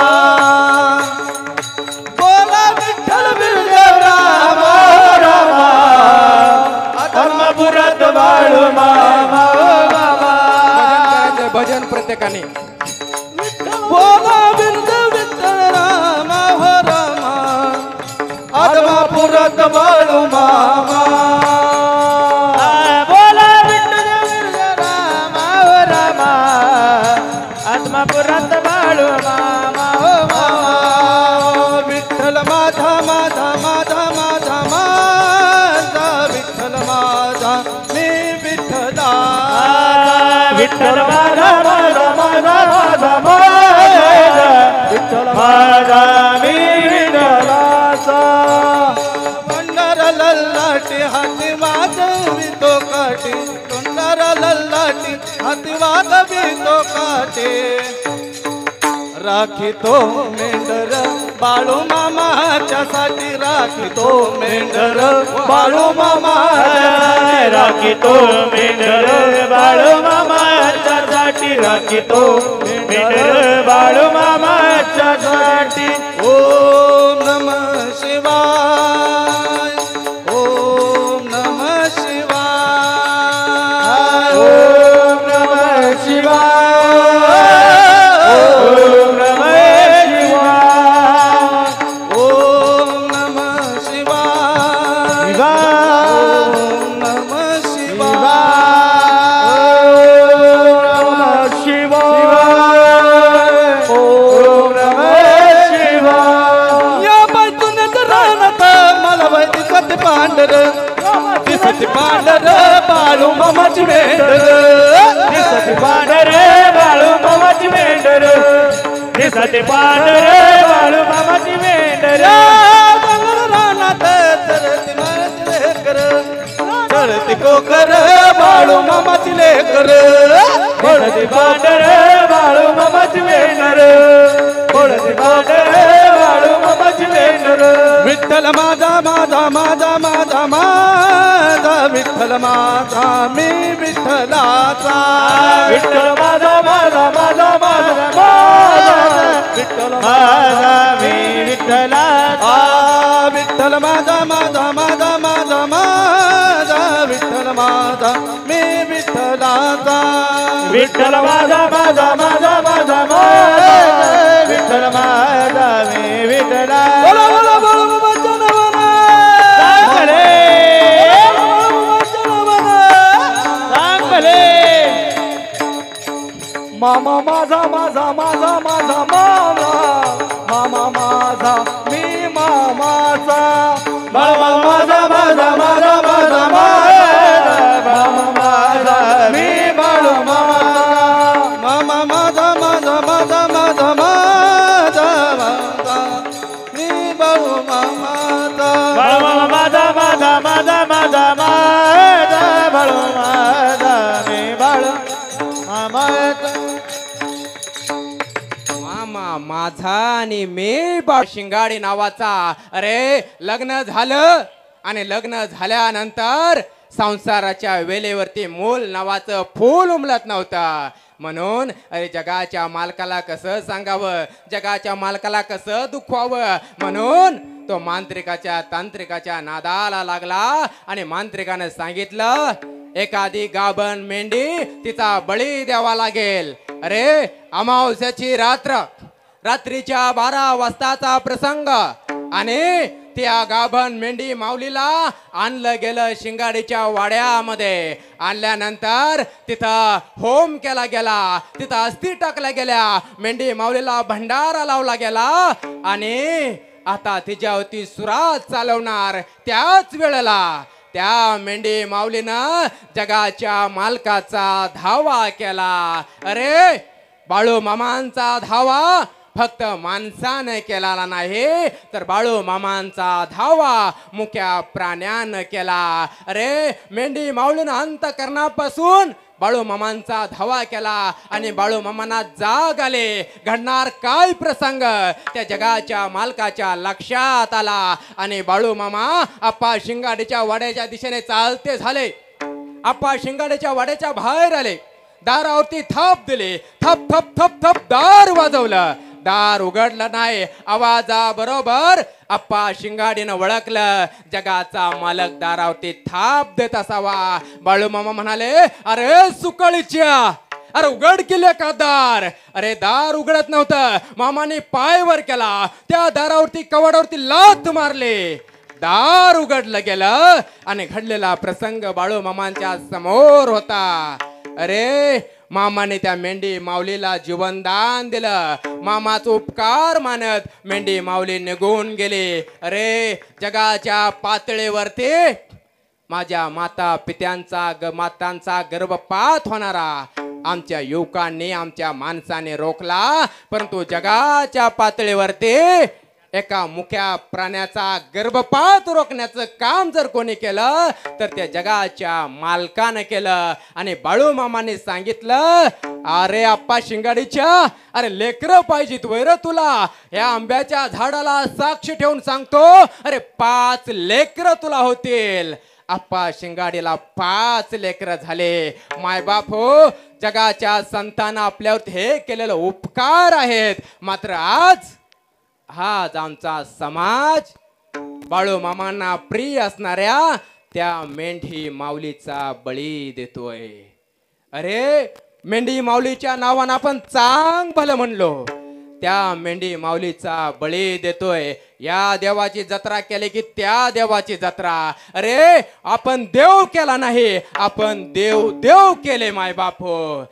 बोला विठ्ठल बिरदेव रामा हो रामा आदमापुरात बाळू मामा भजन प्रत्येकाने बोला बिरदेव विठ्ठल रामा हो रामा आदमापुरात बाळू मामा आत्मापुरात बाळू मामा हो मामा विठ्ठल माझा माझा माझा माझा माझा विठ्ठल माझा मी विठ्ठला विठ्ठल माझा माझा माझा माझा माझा विठ्ठल माझा मी विठ्ठलाचा पंढर लल्लाटी हाती वाजवी तो काठी पंढर लल्लाटी हाती वाजवी तो काठी राखी तो मेंढर बाळू मामाच्या साठी राखी तो मेंढर बाळू मामाच्या राखी तो मेंढर बाळू मामाच्या साठी राखी तो मेंढर बाळू मामाच्या साठी ओम नमः शिवाय ओम या बाजूनच रानात मला वय दिसत पांढर दिसत पांढर बाळू मामाची मेंढर दिसत पांढर बाळू मामाची मेंढर दिसत पांढर बाळू मामाची मेंढर रानात चरती मारती लेकर चरती कोकर बाळू मामाची लेकर दिसत पांढर बाळू मामाची मेंढर दिसत पांढर बाळू मामाची मेंढर विठ्ठल माझा माझा माझा माझा माझा विठ्ठल माझा मी विठ्ठलाचा विठ्ठल माझा माझा माझा माझा माझा विठ्ठल माझा मी विठ्ठलाचा विठ्ठल माझा माझा माझा माझा माझा विठ्ठल माझा मी विठ्ठलाचा विठ्ठल माझा माझा माझा माझा माझा विठ्ठल माझा मी विठ्ठला बोला बोला बोला बाबाच्या नावानं. मामा माझा माझा माझा माझा मामा मामा माझा मी मामाचा मामा माझा माझा माझा माझा मामा माझा मी बाळू मामा मामा माझा माझा माझा माझा माझा माझा मी बाळू मामाचा बाळू माझा माझा माझा माझा माझा बाळू माझा मी बाळू मामाचा मामा माझा आणि मी बाळ शिंगाडे नावाचा. अरे लग्न झालं आणि लग्न झाल्यानंतर संसाराच्या वेलेवरती मूल नावाचं फूल उमलत नव्हतं. म्हणून अरे जगाच्या मालकाला कसं सांगावं, जगाच्या मालकाला कसं दुखवावं, म्हणून तो मांत्रिकाच्या तांत्रिकाच्या नादाला लागला आणि मांत्रिकानं सांगितलं एखादी गाभण मेंढी तिचा बळी द्यावा लागेल. अरे अमावस्याची रात्रीच्या 12 वाजताचा प्रसंग आणि त्या गाभण मेंढी माऊलीला आणलं गेलं शिंगाडीच्या वाड्यामध्ये. आणल्यानंतर तिथं होम केला गेला, तिथं अस्थी टाकल्या गेल्या, मेंढी माऊलीला भंडारा लावला गेला आणि आता तिच्यावरती सुरात चालवणार त्याच वेळेला त्या मेंढी माऊलीनं जगाच्या मालकाचा धावा केला. अरे बाळू मामांचा धावा फक्त माणसानं केला नाही तर बाळू मामांचा धावा मुक्या प्राण्यानं केला. अरे मेंढी माऊलीनं अंतकरणापासून बाळू मामांचा धावा केला आणि बाळू मामांना जाग आले घडणार काय प्रसंग त्या जगाच्या मालकाच्या लक्षात आला आणि बाळू मामा आप्पा शिंगाडीच्या वाड्याच्या दिशेने चालते झाले. आप्पा शिंगाडीच्या वाड्याच्या बाहेर आले, दारावरती थाप दिले, थप थप थप थप दार वाजवलं. दार उघडलं नाही, आवाजाबरोबर आप्पा शिंगाडीनं ओळखलं जगाचा मालक दारावरती थाप देत असावा. बाळू मामा म्हणाले अरे सुकळीच्या, अरे उघड केले का दार. अरे दार उघडत नव्हतं, मामाने पाय वर केला, त्या दारावरती कवाडावरती लाथ मारले, दार उघडलं गेलं आणि घडलेला प्रसंग बाळू मामांच्या समोर होता. अरे मामाने त्या मेंढी माऊलीला जीवनदान दिलं. मामाचा उपकार मानत मेंढी माऊली निघून गेली. अरे जगाच्या पातळीवरती माझ्या मातांचा गर्भपात होणारा आमच्या युवकांनी, आमच्या माणसाने रोखला, परंतु जगाच्या पातळीवरती एका मुक्या प्राण्याचा गर्भपात रोखण्याचं काम जर कोणी केलं तर त्या जगाच्या मालकानं केलं. आणि बाळू मामाने सांगितलं अरे आप्पा शिंगाडीच्या, अरे लेकरं पाहिजेत वैर तुला, या आंब्याच्या झाडाला साक्ष ठेवून सांगतो अरे 5 लेकरं तुला होतील. आप्पा शिंगाडीला 5 लेकरं झाले. मायबाप हो, जगाच्या संतांना आपल्यावर हे केलेलं उपकार आहेत, मात्र आज आमचा समाज बाळू मामांना प्रिय असणाऱ्या त्या मेंढी माऊलीचा बळी देतोय. अरे मेंढी माऊलीच्या नावानं आपण चांग भलं म्हणलो, त्या मेंढी माऊलीचा बळी देतोय. या देवाची जत्रा केली की त्या देवाची जत्रा. अरे आपण देव केला नाही, आपण देव देव केले माय बाप हो.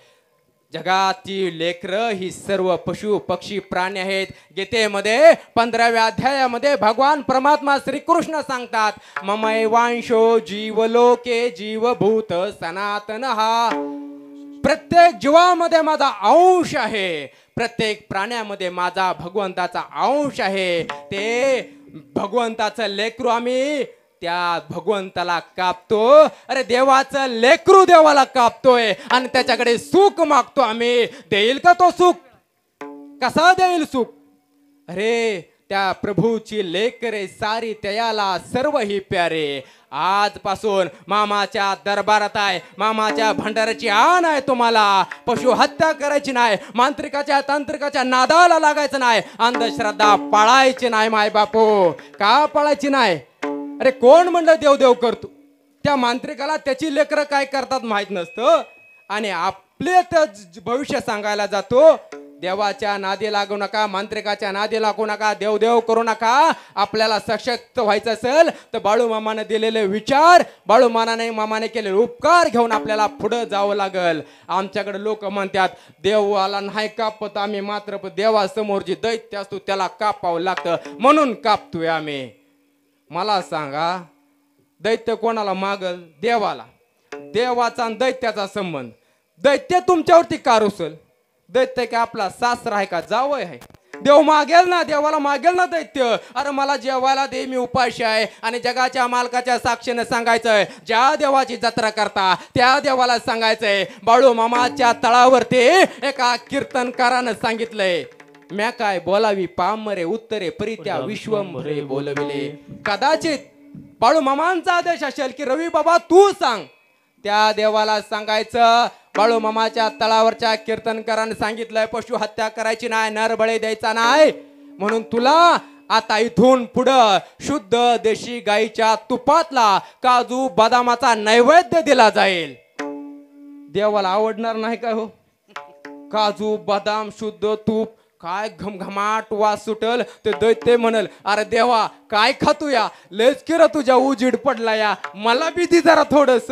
जगातील लेकरं ही सर्व पशु पक्षी प्राणी आहेत. गीतेमध्ये 15व्या अध्यायामध्ये भगवान परमात्मा श्रीकृष्ण सांगतात, ममैवांशो जीवलोके जीवभूत सनातन. हा प्रत्येक जीवामध्ये माझा अंश आहे, प्रत्येक प्राण्यामध्ये माझा भगवंताचा अंश आहे. ते भगवंताचं लेकरू आम्ही त्या भगवंताला कापतो. अरे देवाचं लेकरू देवाला कापतोय आणि त्याच्याकडे सुख मागतो आम्ही. देईल का तो सुख? कसा देईल सुख? अरे त्या प्रभूची लेकरे सारी त्याला सर्व ही प्यारे. आजपासून मामाच्या दरबारात आहे, मामाच्या भंडाराची आण आहे तुम्हाला. पशु हत्या करायची नाही, मांत्रिकाच्या तांत्रिकाच्या नादाला लागायचं नाही, अंधश्रद्धा पाळायची नाही माय बापू. का पाळायची नाही? अरे कोण म्हणलं देव देव करतो? त्या मांत्रिकाला त्याची लेकरं काय करतात माहित नसतं आणि आपले भविष्य सांगायला जातो. देवाच्या नादी लागू नका, मांत्रिकाच्या नादी लागू नका, देव देव करू नका. आपल्याला सशक्त व्हायचं असेल तर बाळू मामाने दिलेले विचार, बाळू मामाने केलेले उपकार घेऊन आपल्याला पुढे जावं लागल. आमच्याकडे लोक म्हणतात देवाला नाही कापत आम्ही, मात्र देवासमोर जी दैत्य असतो त्याला कापावं लागतं म्हणून कापतोय आम्ही. मला सांगा, दैत्य कोणाला मागल? देवाला. देवाचा आणि दैत्याचा संबंध. दैत्य तुमच्यावरती का रुसल? दैत्य काय आपला सासरा आहे का जावई आहे? देव मागेल ना, देवाला मागेल ना दैत्य. अरे मला जेवायला दे, मी उपाशी आहे. आणि जगाच्या मालकाच्या साक्षीने सांगायचंय, ज्या देवाची जत्रा करता त्या देवाला सांगायचंय. बाळू मामाच्या तळावरती एका कीर्तनकारानं सांगितलंय, म्या काय बोलावी पामरे उत्तरे परित्या विश्वंभरे बोलविले. कदाचित बाळू मामांचा आदेश असेल की रवी बाबा तू सांग. त्या देवाला सांगायचं. बाळू मामाच्या तळावरच्या कीर्तनकाराने सांगितलंय पशु हत्या करायची नाही, नरबळी द्यायचा नाही, म्हणून तुला आता इथून पुढं शुद्ध देशी गाईच्या तुपातला काजू बदामाचा नैवेद्य दिला जाईल. देवाला आवडणार नाही का हो? काजू बदाम शुद्ध तूप, काय घमघमाट वास सुटल. ते दैत्य म्हणल, अरे देवा काय खातो या, लयच किर तुझ्या उजीड पडला या, मला बी दी जरा थोडस.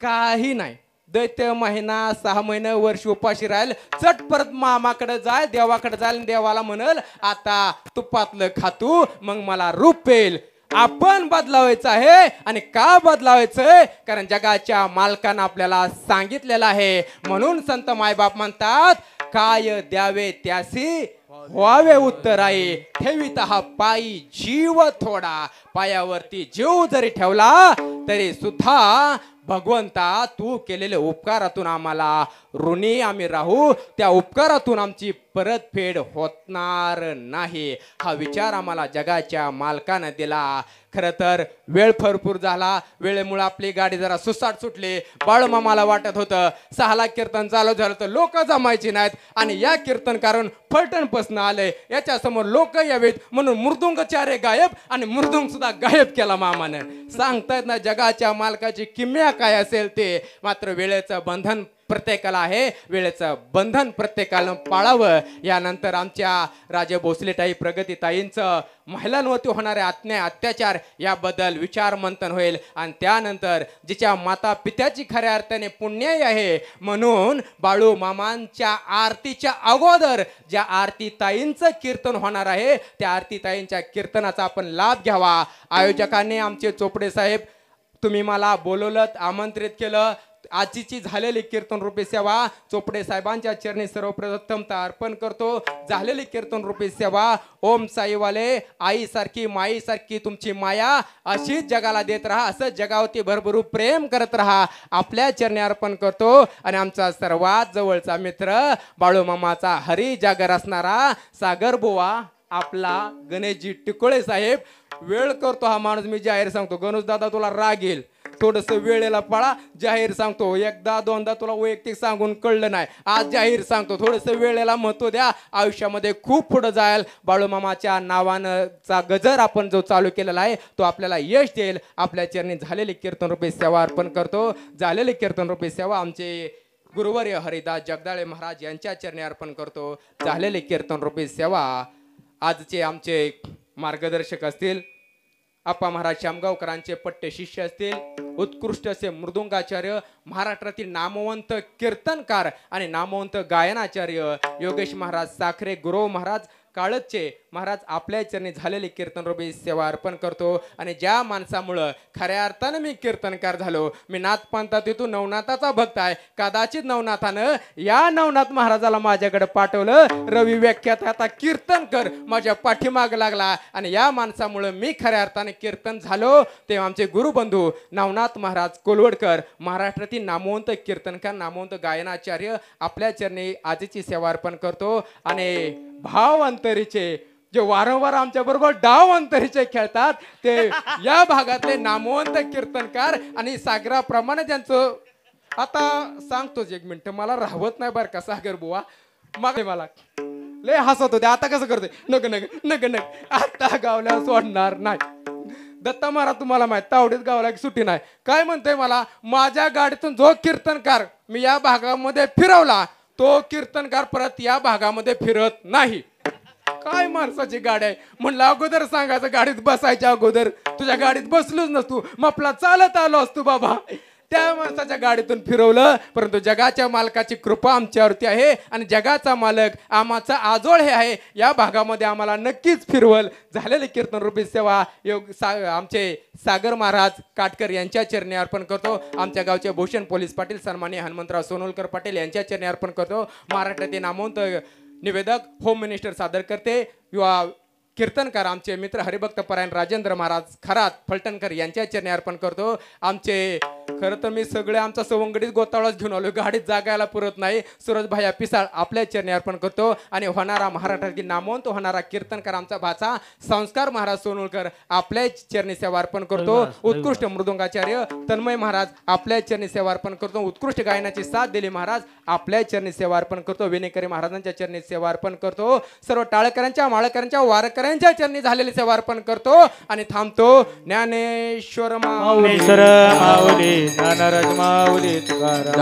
काही नाही. दैत्य महिना 6 महिने वर्ष उपाशी राहील, चट परत मामाकडे जाय, देवाकडे जाय, देवाला म्हणल आता तुपातलं खातू मग मला रूप येईल. आपण बदलावायचं आहे. आणि का बदलावायचंय? कारण जगाच्या मालकानं आपल्याला सांगितलेलं आहे. म्हणून संत मायबाप म्हणतात, काय द्यावे त्यासी व्हावे उत्तराई, ठेवीत हा पायी जीव थोडा. पायावरती जीव जरी ठेवला तरी सुद्धा भगवंता तू केलेले उपकारातून आम्हाला ऋणी आम्ही राहू, त्या उपकारातून आमची परतफेड होणार नाही. हा विचार आम्हाला जगाच्या मालकानं दिला. खरं तर वेळ भरपूर झाला, वेळेमुळे आपली गाडी जरा सुसाट सुटली. बाळूमामाला वाटत होतं 6ला कीर्तन चालू झालं तर लोक जमायची नाहीत आणि या कीर्तनकारून फलटणपासून आले, याच्या समोर लोक यावेत म्हणून मृदुंग चारे गायब आणि मृदुंग सुद्धा गायब केला मामानं. सांगतायत ना जगाच्या मालकाची किमया काय असेल ते. मात्र वेळेचं बंधन प्रत्येकाला आहे, वेळेचं बंधन प्रत्येकाला पाळावं. यानंतर आमच्या राजे भोसलेताई प्रगतीताईंचं महिलांवरती होणारे अन्याय अत्याचार याबद्दल विचार मंथन होईल. आणि त्यानंतर जिच्या माता पित्याची खऱ्या अर्थाने पुण्याई आहे म्हणून बाळू मामांच्या आरतीच्या अगोदर ज्या आरतीताईंचं कीर्तन होणार आहे त्या आरतीताईंच्या कीर्तनाचा आपण लाभ घ्यावा. आयोजकांनी आमचे चोपडे साहेब, तुम्ही मला बोलवलं, आमंत्रित केलं. आजची झालेली कीर्तन रूपी सेवा चोपडे साहेबांच्या चरणी सर्वप्रथमता अर्पण करतो. झालेली कीर्तन रूपी सेवा ओम साईवाले आईसारखी माईसारखी तुमची माया अशीच जगाला देत राहा, असंच जगावरती भरभरू प्रेम करत राहा, आपल्या चरणी अर्पण करतो. आणि आमचा सर्वात जवळचा मित्र बाळूमामाचा हरी जागर असणारा सागर बुवा आपला गणेशजी टिकोळे साहेब. वेळ करतो हा माणूस, मी जाहीर सांगतो. गणेश दादा तुला राग येईल, थोडस वेळेला पळा. जाहीर सांगतो, एकदा दोनदा तुला वैयक्तिक सांगून कळलं नाही, आज जाहीर सांगतो, थोडस वेळेला महत्व द्या. आयुष्यामध्ये खूप पुढे जायल. बाळूमामाच्या नावाचा गजर आपण जो चालू केलेला आहे तो आपल्याला यश देईल. आपल्या चरणी झालेली कीर्तन रूपी सेवा अर्पण करतो. झालेली कीर्तन रूपी सेवा आमचे गुरुवर्य हरिदास जगदाळे महाराज यांच्या चरणी अर्पण करतो. झालेली कीर्तन रूपी सेवा आजचे आमचे मार्गदर्शक असतील, आप्पा महाराज श्यामगावकरांचे पट्टे शिष्य असतील, उत्कृष्ट असे मृदुंगाचार्य, महाराष्ट्रातील नामवंत कीर्तनकार आणि नामवंत गायनाचार्य योगेश महाराज साखरे गुरु महाराज काळजचे महाराज आपल्या चरणी झालेली कीर्तन रूपी सेवा अर्पण करतो. आणि ज्या माणसामुळं खऱ्या अर्थानं मी कीर्तनकार झालो, मी नाथ पंथातीतून नवनाथाचा भक्त आहे, कदाचित नवनाथानं या नवनाथ महाराजाला माझ्याकडे पाठवलं, रवी व्याख्यात आता कीर्तन कर माझ्या पाठीमाग लागला. आणि या माणसामुळं मी खऱ्या अर्थाने कीर्तन झालो. ते आमचे गुरुबंधू नवनाथ महाराज कोलवडकर, महाराष्ट्रातील नामवंत कीर्तनकार, नामवंत गायनाचार्य, आपल्या चरणी आजची सेवा अर्पण करतो. आणि भाव अंतरीचे जे वारंवार आमच्या बरोबर डाव अंतरीचे खेळतात ते या भागातले नामवंत कीर्तनकार आणि सागराप्रमाणे त्यांचं आता सांगतोच. एक मिनिट मला राहवत नाही बरं का सागर बुवा, मग मला लय हसत होते, आता कसं करते नग नग नग नग, आता गावल्या सोडणार नाही. दत्ता महाराज तुम्हाला माहित तावडीत गावाला एक सुट्टी नाही. काय म्हणते मला, माझ्या गाडीतून जो कीर्तनकार मी या भागामध्ये फिरवला तो कीर्तनकार परत या भागामध्ये फिरत नाही. काय माणसाची गाडी आहे म्हणलं, अगोदर सांगायचं गाडीत बसायच्या अगोदर, तुझ्या गाडीत बसलोच नसतो, मपला चालत आलो असतो बाबा. त्या माणसाच्या गाडीतून फिरवलं, परंतु जगाच्या मालकाची कृपा आमच्यावरती आहे आणि जगाचा मालक आमाचा आजोळ हे आहे. या भागामध्ये आम्हाला नक्कीच फिरवल. झालेली कीर्तन रूपी सेवा आमचे सागर महाराज काटकर यांच्या चरणी अर्पण करतो. आमच्या गावचे भूषण पोलीस पाटील सन्माननीय हनुमंतराव सोनोलकर पाटील यांच्या चरणी अर्पण करतो. महाराष्ट्रातील नामवंत निवेदक होम मिनिस्टर सादर करते युवा कीर्तनकार आमचे मित्र हरिभक्त परायण राजेंद्र महाराज खरात फलटणकर यांच्या चरणी अर्पण करतो. आमचे खरं तर मी सगळे आमचा सवंगडीत गोतावळाच घेऊन आलो, गाडीत जागायला पुरत नाही. सूरज भाया पिसाळ आपल्या चरणी अर्पण करतो. आणि होणारा महाराष्ट्रातील नामवंत होणारा कीर्तनकार आमचा भाचा संस्कार महाराज सोनोलकर आपल्या चरणी सेवा अर्पण करतो. उत्कृष्ट मृदुंगाचार्य तन्मय महाराज आपल्या चरणी सेवा अर्पण करतो. उत्कृष्ट गायनाची साथ दिली महाराज आपल्या चरणी सेवा अर्पण करतो. विनेकरी महाराजांच्या चरणी सेवा अर्पण करतो. सर्व टाळकऱ्यांच्या माळकऱ्यांच्या वारकऱ्यांच्या चरणी झालेली सेवा अर्पण करतो. आणि थांबतो. ज्ञानेश्वर माऊली ज्ञानराज माऊली तुकाराम